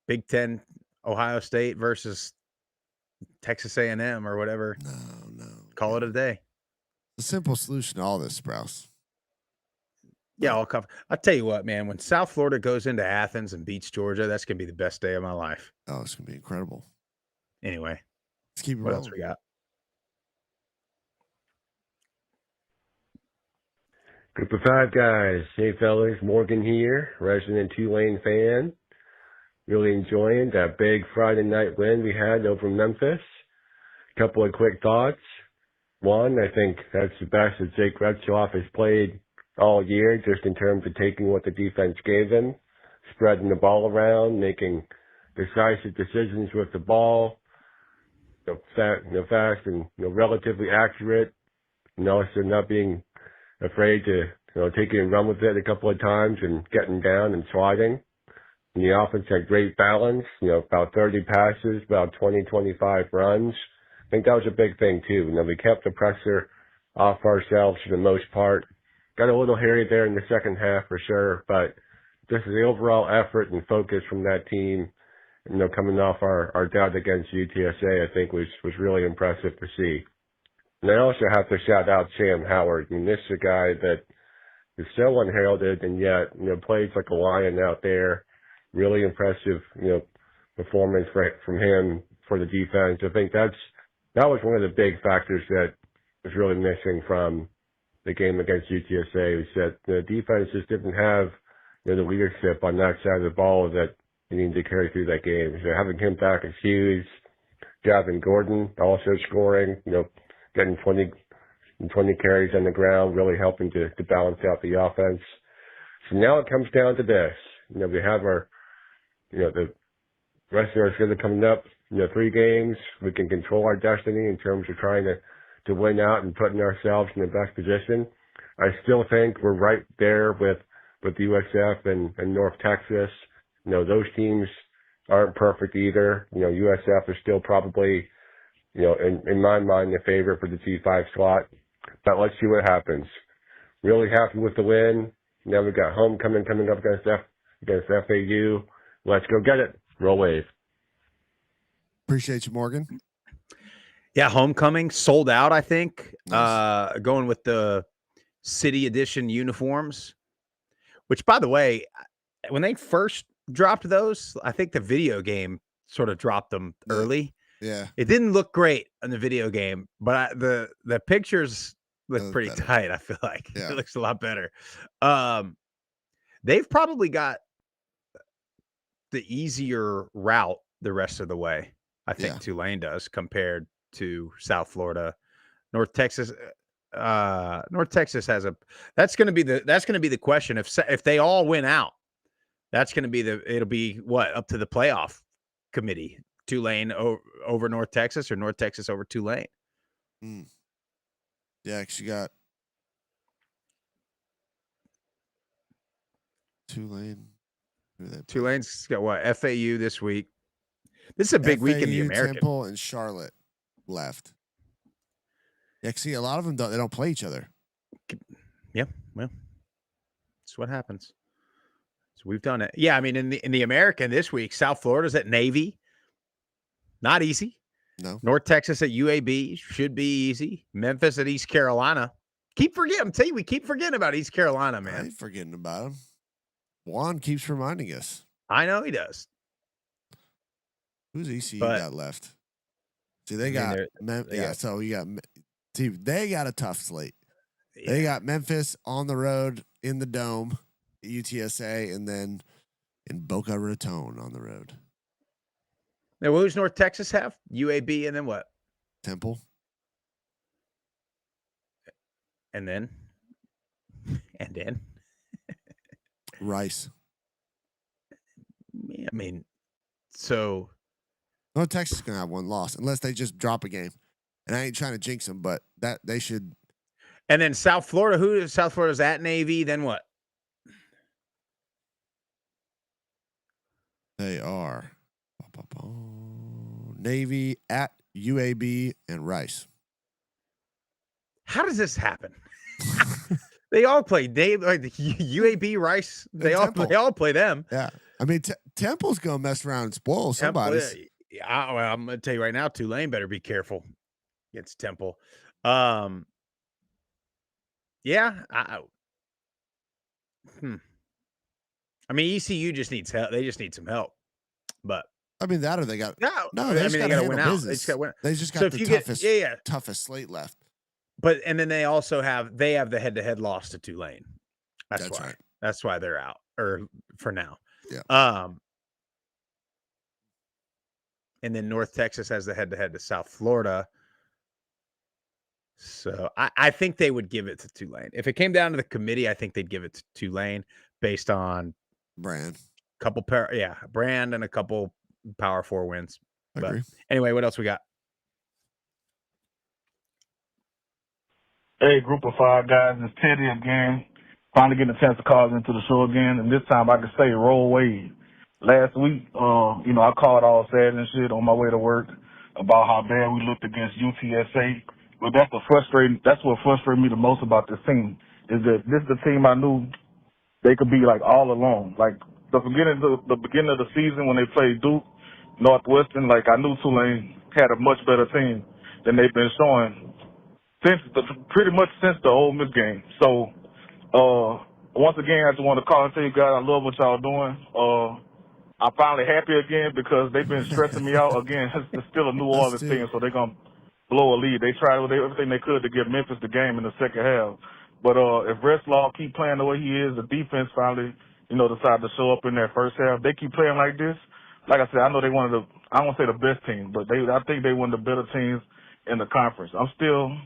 Big Ten, Ohio State versus Texas A&M or whatever. No. Call it a day. The simple solution to all this, Sprouse. Yeah, I'll tell you what, man. When South Florida goes into Athens and beats Georgia, that's gonna be the best day of my life. Oh, it's gonna be incredible. Anyway, let's keep it what rolling. else we got? Group of 5 guys. Hey, fellas. Morgan here, resident Tulane fan. Really enjoying that big Friday night win we had over Memphis. Couple of quick thoughts. One, I think that's the best that Jake Retzloff has played all year, just in terms of taking what the defense gave him, spreading the ball around, making decisive decisions with the ball, fast and relatively accurate, and also not being afraid to take it and run with it a couple of times and getting down and sliding. And the offense had great balance, about 30 passes, about 20, 25 runs. I think that was a big thing too. We kept the pressure off ourselves for the most part. Got a little hairy there in the second half for sure, but just the overall effort and focus from that team, coming off our doubt against UTSA, I think was really impressive to see. And I also have to shout out Sam Howard. I mean, this is a guy that is so unheralded and yet, plays like a lion out there. Really impressive, performance from him for the defense. I think that was one of the big factors that was really missing from the game against UTSA. Was that the defense just didn't have the leadership on that side of the ball that you need to carry through that game. So having him back is huge. Gavin Gordon also scoring, getting 20 carries on the ground, really helping to balance out the offense. So now it comes down to this. We have our, the rest of our schedule coming up, 3 games. We can control our destiny in terms of trying to win out and putting ourselves in the best position. I still think we're right there with USF and North Texas. Those teams aren't perfect either. USF is still probably, in my mind, the favorite for the G5 slot. But let's see what happens. Really happy with the win. Now we've got homecoming coming up against FAU. Let's go get it. Roll Wave. Appreciate you, Morgan. Yeah, homecoming sold out, I think. Nice. Going with the City Edition uniforms, which, by the way, when they first dropped those, I think the video game sort of dropped them early. Yeah. It didn't look great in the video game, but the pictures look pretty tight, I feel like. Yeah. It looks a lot better. They've probably got the easier route the rest of the way, I think Tulane does, compared to South Florida. North Texas has that's going to be the question. If they all win out, that's going to be it'll be up to the playoff committee. Tulane over North Texas or North Texas over Tulane. Yeah, because you got Tulane. Tulane's got what? FAU this week. This is a big week in the American. Temple and Charlotte left. Yeah, see, a lot of them they don't play each other. Yeah, well, that's what happens. So we've done it. Yeah, I mean, in the American this week, South Florida's at Navy. Not easy. No. North Texas at UAB should be easy. Memphis at East Carolina. Keep forgetting. I'm telling you, we keep forgetting about East Carolina, man. I ain't forgetting about him. Juan keeps reminding us. I know he does. Who's ECU got left? See, they got so you got they got a tough slate. Yeah. They got Memphis on the road in the Dome, UTSA, and then in Boca Raton on the road. Now, who's North Texas have? UAB, and then what? Temple. And then Rice. I mean, so North Texas is gonna have one loss unless they just drop a game. And I ain't trying to jinx them, but that they should. And then South Florida, South Florida's at Navy, then what? They are Navy at UAB and Rice. How does this happen? They all play UAB, Rice. They all play them. Yeah, I mean Temple's gonna mess around and spoil somebody. Well, I'm gonna tell you right now, Tulane better be careful against Temple. Yeah. I mean, ECU just needs help. They just need some help. But I mean that, or they got they got to win out. They just got to win. They just got the toughest slate left. But and then they also have the head-to-head loss to Tulane. That's why. Right. That's why they're out, or for now. Yeah. And then North Texas has the head-to-head to South Florida. So I think they would give it to Tulane. If it came down to the committee, I think they'd give it to Tulane based on brand. Brand and a couple Power 4 wins. Agree. But anyway, what else we got? Hey, group of 5 guys, it's Teddy again. Finally getting a chance to call into the show again, and this time I can say roll wave. Last week, I called all sad and shit on my way to work about how bad we looked against UTSA. But that's what frustrated me the most about this team, is that this is the team I knew they could be like all alone. Like the beginning of the season when they played Duke, Northwestern, like I knew Tulane had a much better team than they've been showing pretty much since the Ole Miss game. So once again, I just want to call and tell you guys I love what y'all doing. I'm finally happy again because they've been stressing me out again. It's still a New Orleans team, so they're gonna blow a lead. They tried everything they could to give Memphis the game in the second half. But if Reslaw keep playing the way he is, the defense finally, decided to show up in their first half. They keep playing like this. Like I said, I know they one of the, I don't want to say the best team, but I think they one of the better teams in the conference. I'm still,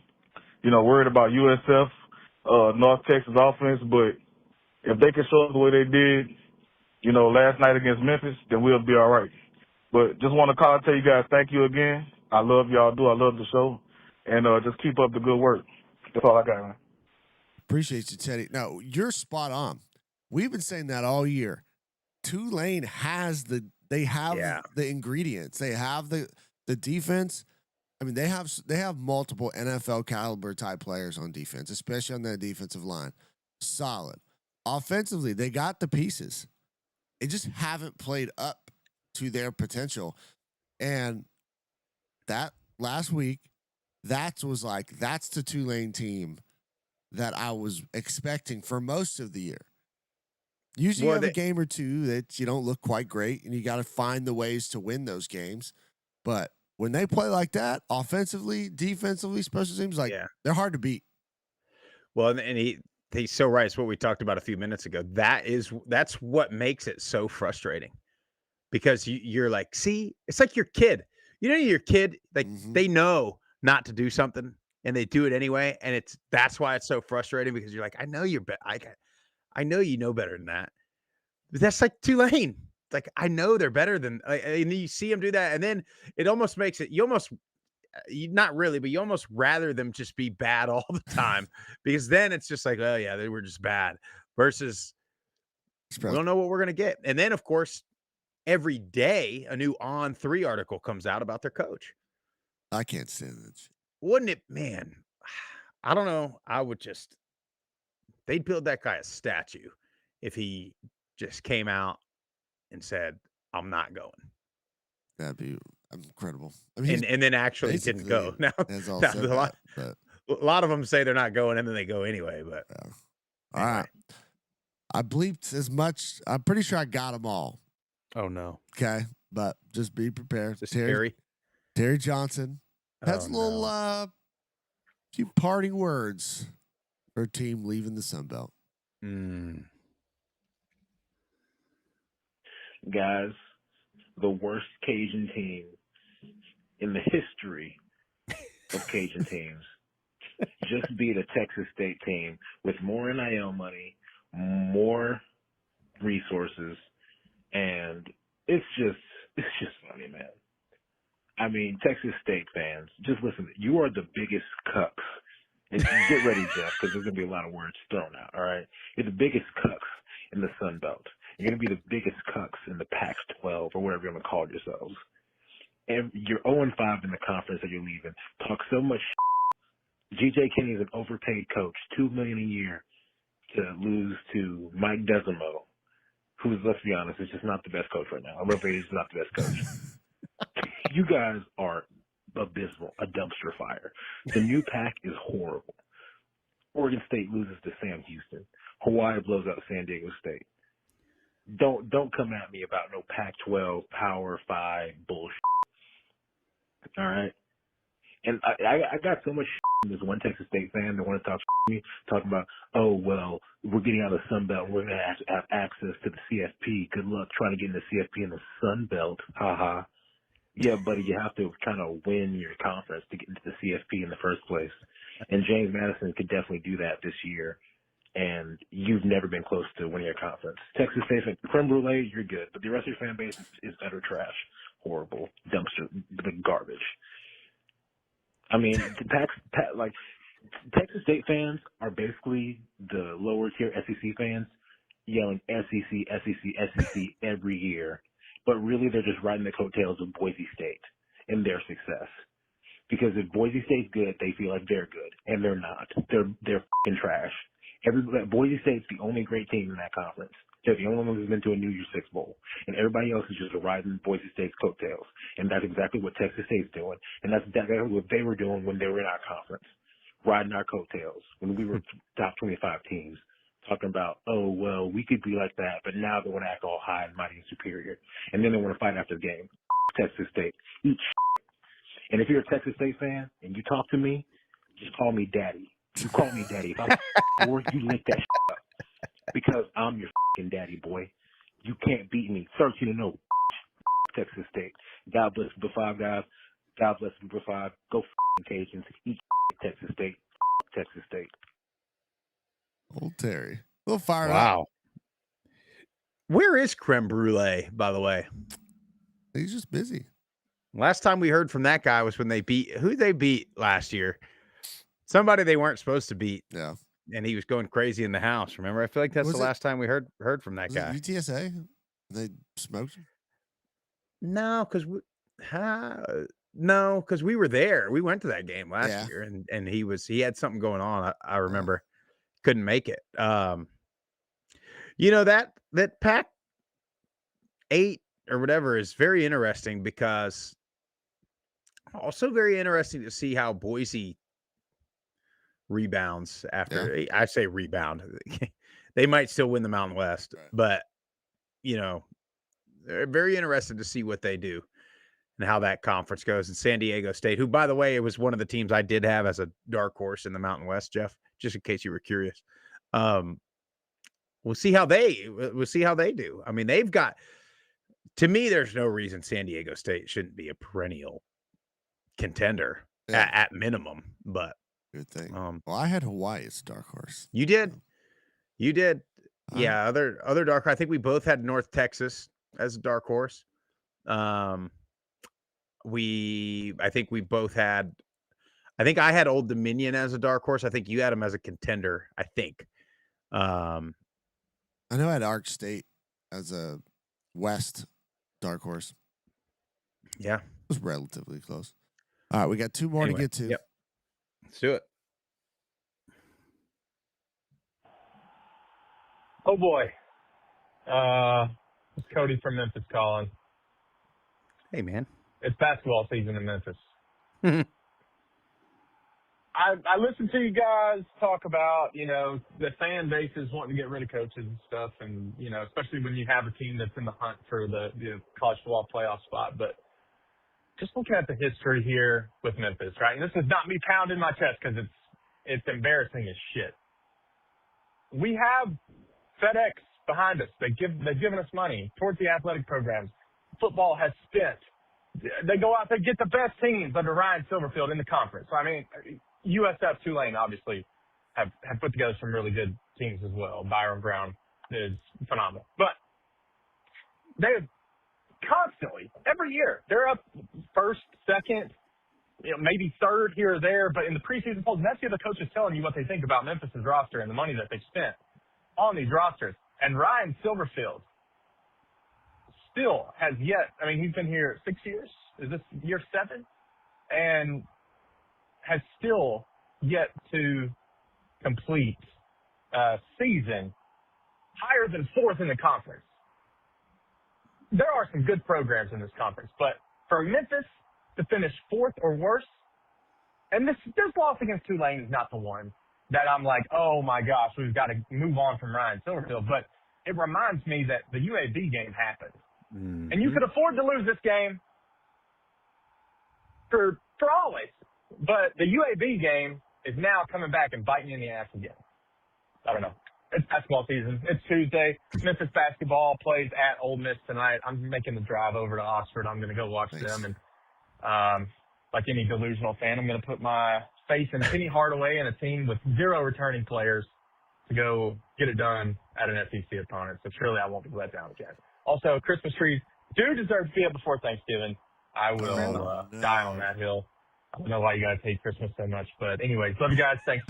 worried about USF, North Texas offense, but if they can show up the way they did, last night against Memphis, then we'll be all right. But just want to call and tell you guys thank you again. I love y'all I love the show. And just keep up the good work. That's all I got, man. Appreciate you, Teddy. No, you're spot on. We've been saying that all year. Tulane has the ingredients. They have the defense. I mean, they have multiple NFL caliber type players on defense, especially on that defensive line. Solid. Offensively, they got the pieces. They just haven't played up to their potential. And that last week, that's the Tulane team that I was expecting for most of the year. Usually you have a game or two that you don't look quite great, and you got to find the ways to win those games. But when they play like that, offensively, defensively, special teams, they're hard to beat. Well, and he's so right. It's what we talked about a few minutes ago. That's what makes it so frustrating, because you're like, see, it's like your kid. Your kid, they know not to do something and they do it anyway, and that's why it's so frustrating, because you're like, I know you're I know you know better than that. But that's like Tulane. Like, I know they're better than, and you see them do that, and then it almost makes it, not really, but you almost rather them just be bad all the time, because then it's just like, oh yeah, they were just bad, versus we don't know what we're going to get. And then, of course, every day a new On 3 article comes out about their coach. I can't stand that shit. Wouldn't it, man? I don't know. They'd build that guy a statue if he just came out and said, "I'm not going." That'd be incredible. I mean, and then actually didn't go. Now, a lot of them say they're not going, and then they go anyway. But all right, I bleeped as much. I'm pretty sure I got them all. Oh no. Okay, but just be prepared. Terry Johnson has a little few parting words for a team leaving the Sun Belt. Guys, the worst Cajun team in the history of Cajun teams just beat a Texas State team with more NIL money, more resources, and it's just funny, man. I mean, Texas State fans, just listen. You are the biggest cucks. And get ready, Jeff, because there's going to be a lot of words thrown out, all right? You're the biggest cucks in the Sun Belt. You're going to be the biggest cucks in the Pac-12 or whatever you're going to call yourselves. And you're 0-5 in the conference that you're leaving. Talk so much shit. G.J. Kinney is an overpaid coach, $2 million a year, to lose to Mike Desimo, who's, let's be honest, is just not the best coach right now. I'm afraid he's not the best coach. You guys are abysmal, a dumpster fire. The new pack is horrible. Oregon State loses to Sam Houston. Hawaii blows out San Diego State. Don't come at me about no Pac-12 Power 5 bullshit. All right? And I got so much shit. There's one Texas State fan that want to talk to me, talking about, oh, well, we're getting out of the Sun Belt. We're going to have access to the CFP. Good luck trying to get in the CFP in the Sun Belt. Ha-ha. Yeah, buddy, you have to kind of win your conference to get into the CFP in the first place. And James Madison could definitely do that this year. And you've never been close to winning your conference. Texas State, creme brulee, you're good. But the rest of your fan base is utter trash. Horrible. Dumpster. Garbage. I mean, Texas State fans are basically the lower tier SEC fans yelling SEC, SEC, SEC every year. But really, they're just riding the coattails of Boise State and their success. Because if Boise State's good, they feel like they're good, and they're not. They're fucking trash. Boise State's the only great team in that conference. They're the only one who's been to a New Year's Six Bowl, and everybody else is just riding Boise State's coattails. And that's exactly what Texas State's doing, and that's exactly what they were doing when they were in our conference, riding our coattails when we were top 25 teams. Talking about, oh, well, we could be like that, but now they want to act all high and mighty and superior. And then they want to fight after the game. Texas State. Eat shit. And if you're a Texas State fan and you talk to me, just call me daddy. You call me daddy. If I'm or you lick that shit up. Because I'm your fucking daddy, boy. You can't beat me. 13-0. Texas State. God bless Group 5, guys. God bless Group 5. Go fucking Cajuns. Eat shit, Texas State. Texas State. Old Terry. We'll fire up. Wow. Where is creme brulee, by the way? He's just busy. Last time we heard from that guy was when they beat last year. Somebody they weren't supposed to beat. Yeah. And he was going crazy in the house. Remember? I feel like that's the last time we heard from that guy. UTSA? They smoked him? No, because we were there. We went to that game last year, and he had something going on. I remember. Couldn't make it. You know, that Pac 8 or whatever is very interesting, because also very interesting to see how Boise rebounds after. I say rebound. They might still win the Mountain West, but you know, they're very interested to see what they do and how that conference goes. And San Diego State, who, by the way, it was one of the teams I did have as a dark horse in the Mountain West, Jeff, just in case you were curious. We'll see how they do. I mean, they've got, to me, there's no reason San Diego State shouldn't be a perennial contender at minimum, but good thing. Well, I had Hawaii as a dark horse. You did. Yeah. Other dark, I think we both had North Texas as a dark horse. I think I had Old Dominion as a dark horse. I think you had him as a contender, I think. I know I had Ark State as a West dark horse. Yeah. It was relatively close. All right, we got two more to get to. Yep. Let's do it. Oh, boy. It's Cody from Memphis calling. Hey, man. It's basketball season in Memphis. I listened to you guys talk about, the fan bases wanting to get rid of coaches and stuff, and, especially when you have a team that's in the hunt for the college football playoff spot. But just looking at the history here with Memphis, right? And this is not me pounding my chest because it's embarrassing as shit. We have FedEx behind us. They've given us money towards the athletic programs. Football has spent. They go out, they get the best teams under Ryan Silverfield in the conference. I mean, USF Tulane obviously have put together some really good teams as well. Byron Brown is phenomenal. But they have constantly, every year, they're up first, second, maybe third here or there. But in the preseason polls, and that's the other coaches telling you what they think about Memphis' roster and the money that they've spent on these rosters. And Ryan Silverfield still has yet, he's been here 6 years. Is this year 7? And has still yet to complete a season higher than 4th in the conference. There are some good programs in this conference, but for Memphis to finish 4th or worse, and this loss against Tulane is not the one that I'm like, oh my gosh, we've got to move on from Ryan Silverfield. But it reminds me that the UAB game happened. Mm-hmm. And you could afford to lose this game for always. But the UAB game is now coming back and biting you in the ass again. I don't know. It's basketball season. It's Tuesday. Memphis basketball plays at Ole Miss tonight. I'm making the drive over to Oxford. I'm going to go watch them. And like any delusional fan, I'm going to put my faith in Penny Hardaway and a team with 0 returning players to go get it done at an SEC opponent. So surely I won't be let down again. Also, Christmas trees do deserve to be up before Thanksgiving. I will die on that hill. I don't know why you guys hate Christmas so much. But anyways, love you guys. Thanks.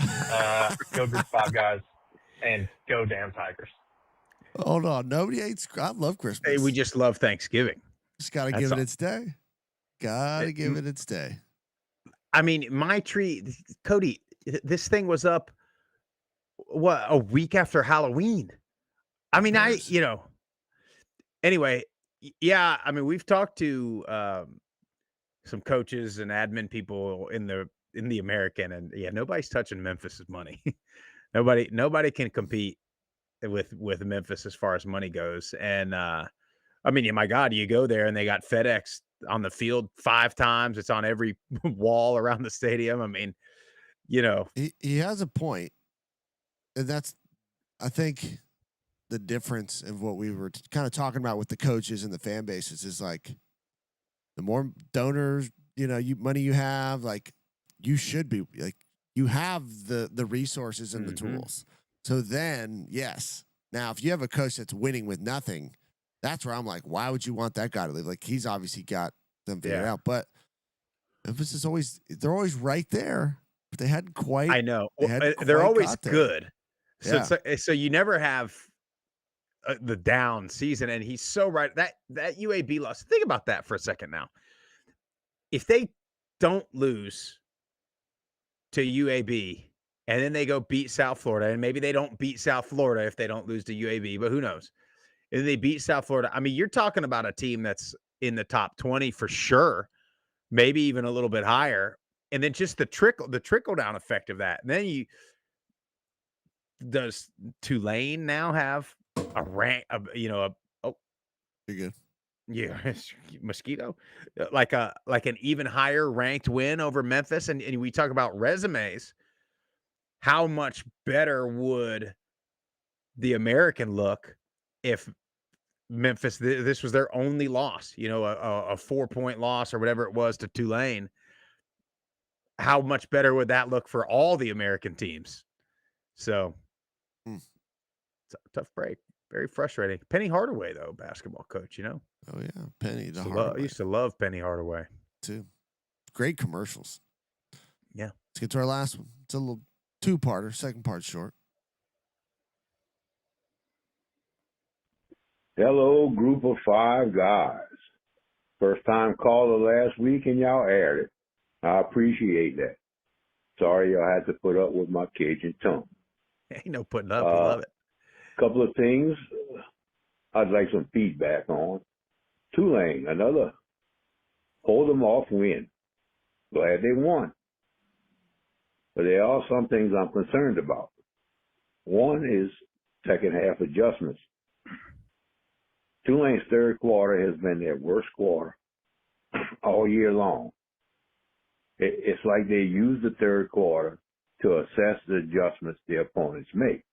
Go Group 5 guys. And go damn Tigers. Hold on. Nobody hates. I love Christmas. Hey, we just love Thanksgiving. Just got to give it its day. Got to give it its day. I mean, my tree, Cody, this thing was up, a week after Halloween. I mean, anyway, yeah, I mean, we've talked to some coaches and admin people in the American, and yeah, nobody's touching Memphis's money. Nobody can compete with Memphis as far as money goes. And I mean, my God, you go there and they got FedEx on the field 5 times. It's on every wall around the stadium. I mean, he has a point, and that's, I think, the difference of what we were kind of talking about with the coaches and the fan bases is like, the more donors, money you have, like, you should be like, you have the resources and the tools. So then, yes. Now, if you have a coach that's winning with nothing, that's where I'm like, why would you want that guy to leave? Like, he's obviously got them figured out. But Memphis is they're always right there, but they hadn't quite. I know. They're always good. So, so you never have the down season. And he's so right. That UAB loss, think about that for a second now. If they don't lose to UAB, and then they go beat South Florida, and maybe they don't beat South Florida if they don't lose to UAB, but who knows? And they beat South Florida. I mean, you're talking about a team that's in the top 20 for sure, maybe even a little bit higher. And then just the trickle down effect of that. And then does Tulane now have a rank? You're good. Yeah, mosquito, like an even higher ranked win over Memphis. And we talk about resumes. How much better would the American look if Memphis, this was their only loss, a 4-point loss or whatever it was to Tulane? How much better would that look for all the American teams? So it's a tough break. Very frustrating. Penny Hardaway, though, basketball coach, Oh, yeah. Penny. I used to love Penny Hardaway. Too. Great commercials. Yeah. Let's get to our last one. It's a little 2-parter. Second part short. Hello, Group of 5 guys. First time caller last week, and y'all aired it. I appreciate that. Sorry y'all had to put up with my Cajun tongue. Ain't no putting up. I love it. Couple of things. I'd like some feedback on. Tulane, another hold them off win. Glad they won. But there are some things I'm concerned about. One is second half adjustments. Tulane's third quarter has been their worst quarter all year long. It's like they use the third quarter to assess the adjustments the opponents make.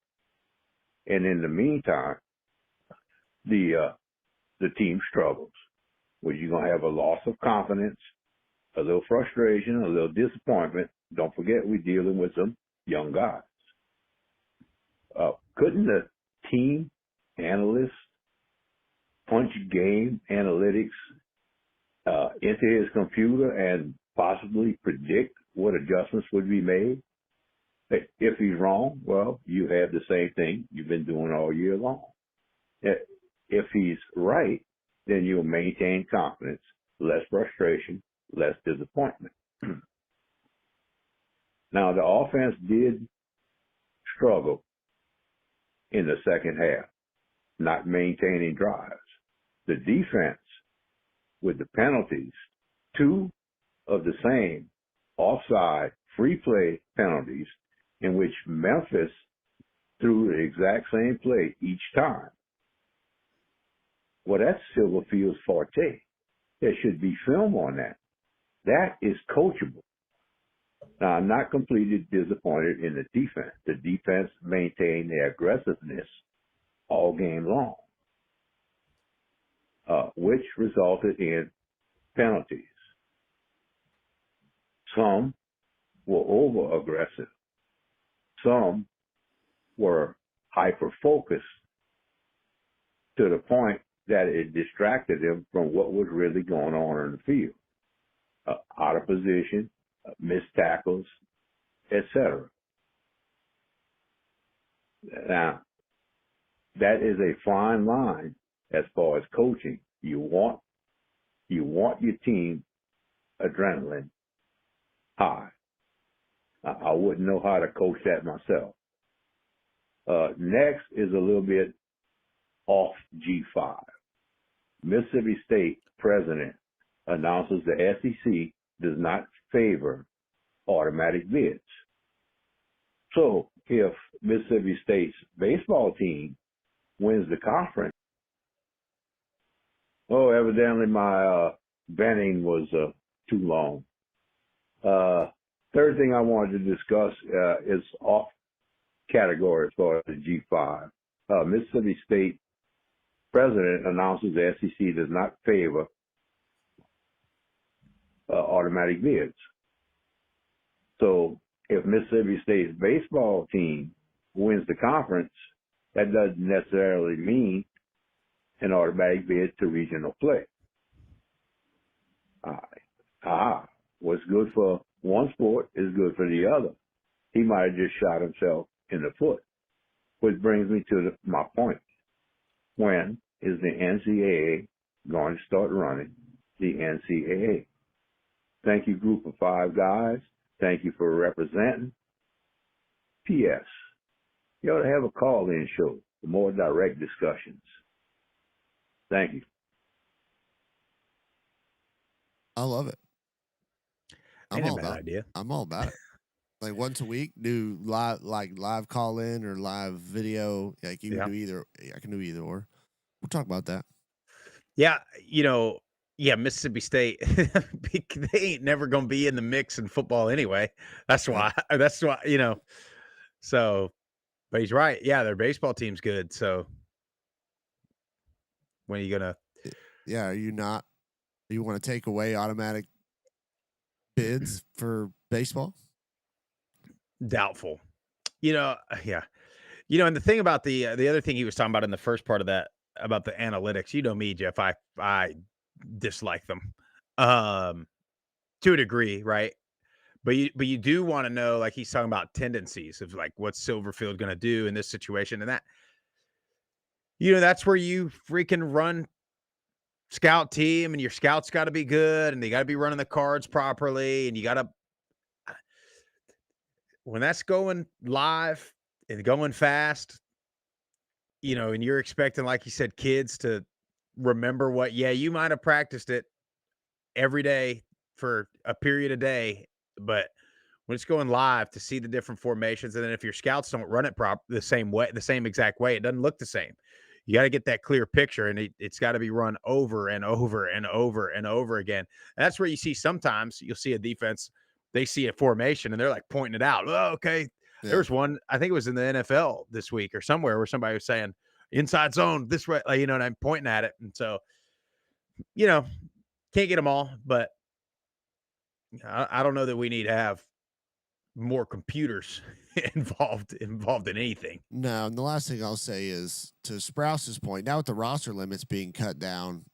And in the meantime, the team struggles. Where you're going to have a loss of confidence, a little frustration, a little disappointment. Don't forget, we're dealing with some young guys. Couldn't the team analyst punch game analytics into his computer and possibly predict what adjustments would be made? If he's wrong, well, you have the same thing you've been doing all year long. If he's right, then you'll maintain confidence, less frustration, less disappointment. Now, the offense did struggle in the second half, not maintaining drives. The defense, with the penalties, 2 of the same offside free play penalties in which Memphis threw the exact same play each time. Well, that's Silverfield's forte. There should be film on that. That is coachable. Now, I'm not completely disappointed in the defense. The defense maintained their aggressiveness all game long, which resulted in penalties. Some were over-aggressive. Some were hyper-focused to the point that it distracted them from what was really going on in the field. Out of position, missed tackles, etc. Now, that is a fine line as far as coaching. You want your team adrenaline high. I wouldn't know how to coach that myself. Next is a little bit off G5. Mississippi State president announces the SEC does not favor automatic bids. So if Mississippi State's baseball team wins the conference, evidently my venting was too long. Third thing I wanted to discuss is off category as far as the G5. Mississippi State president announces the SEC does not favor automatic bids. So if Mississippi State's baseball team wins the conference, that doesn't necessarily mean an automatic bid to regional play. What's good for one sport is good for the other. He might have just shot himself in the foot. Which brings me to my point. When is the NCAA going to start running the NCAA? Thank you, Group of 5 guys. Thank you for representing. P.S. You ought to have a call-in show for more direct discussions. Thank you. I love it. I'm Ain't all a bad about idea. I'm all about it. Like once a week, do live call in or live video. Like you can do either. I can do either or. We'll talk about that. Yeah, Mississippi State, they ain't never going to be in the mix in football anyway. That's why. So, but he's right. Yeah, their baseball team's good. So, when are you going to? Yeah, are you not? Do you want to take away automatic bids for baseball? Doubtful. Yeah. And the thing about the other thing he was talking about in the first part of that, about the analytics, me, Jeff, I dislike them to a degree, right? But you do want to know, like he's talking about tendencies of like what's Silverfield going to do in this situation, and that that's where you freaking run scout team, and your scouts got to be good, and they got to be running the cards properly, and you got to, when that's going live and going fast, and you're expecting, like you said, kids to remember what, you might have practiced it every day for a period of day, but when it's going live to see the different formations, and then if your scouts don't run it the same exact way, it doesn't look the same. You got to get that clear picture, and it's got to be run over and over and over and over again. And that's where you see sometimes you'll see a defense, they see a formation and they're like pointing it out. Oh, okay. Yeah. There was one, I think it was in the NFL this week or somewhere, where somebody was saying inside zone this way, and I'm pointing at it. And so, can't get them all, but I don't know that we need to have more computers involved in anything. No, and the last thing I'll say is, to Sprouse's point, now with the roster limits being cut down,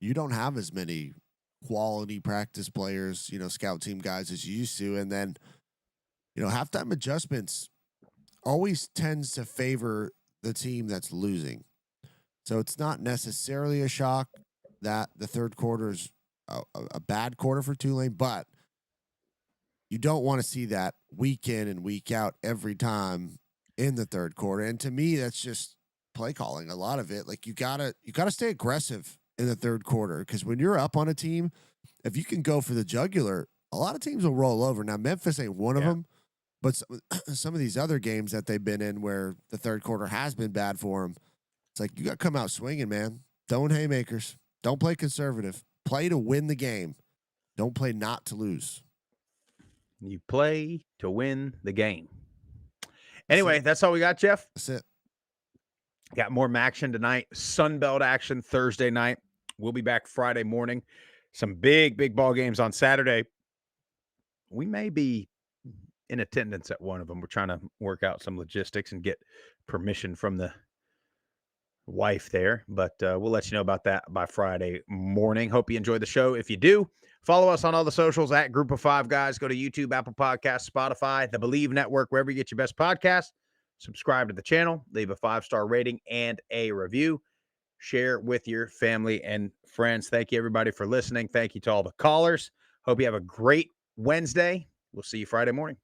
you don't have as many quality practice players, scout team guys as you used to. And then, halftime adjustments always tends to favor the team that's losing. So it's not necessarily a shock that the third quarter is a bad quarter for Tulane, but you don't want to see that week in and week out every time in the third quarter. And to me, that's just play calling. A lot of it, like you gotta stay aggressive in the third quarter, because when you're up on a team, if you can go for the jugular, a lot of teams will roll over. Now, Memphis ain't one of them, but some of these other games that they've been in where the third quarter has been bad for them, it's like you got to come out swinging, man. Throwing haymakers. Don't play conservative. Play to win the game. Don't play not to lose. You play to win the game. Anyway, that's all we got, Jeff. That's it. Got more MACtion tonight. Sunbelt action Thursday night. We'll be back Friday morning. Some big ball games on Saturday. We may be in attendance at one of them. We're trying to work out some logistics and get permission from the wife there, but we'll let you know about that by Friday morning. Hope you enjoyed the show. If you do, follow us on all the socials at Group of Five Guys. Go to YouTube, Apple Podcasts, Spotify, the Believe Network, wherever you get your best podcasts. Subscribe to the channel, leave a 5-star rating and a review. Share with your family and friends. Thank you, everybody, for listening. Thank you to all the callers. Hope you have a great Wednesday. We'll see you Friday morning.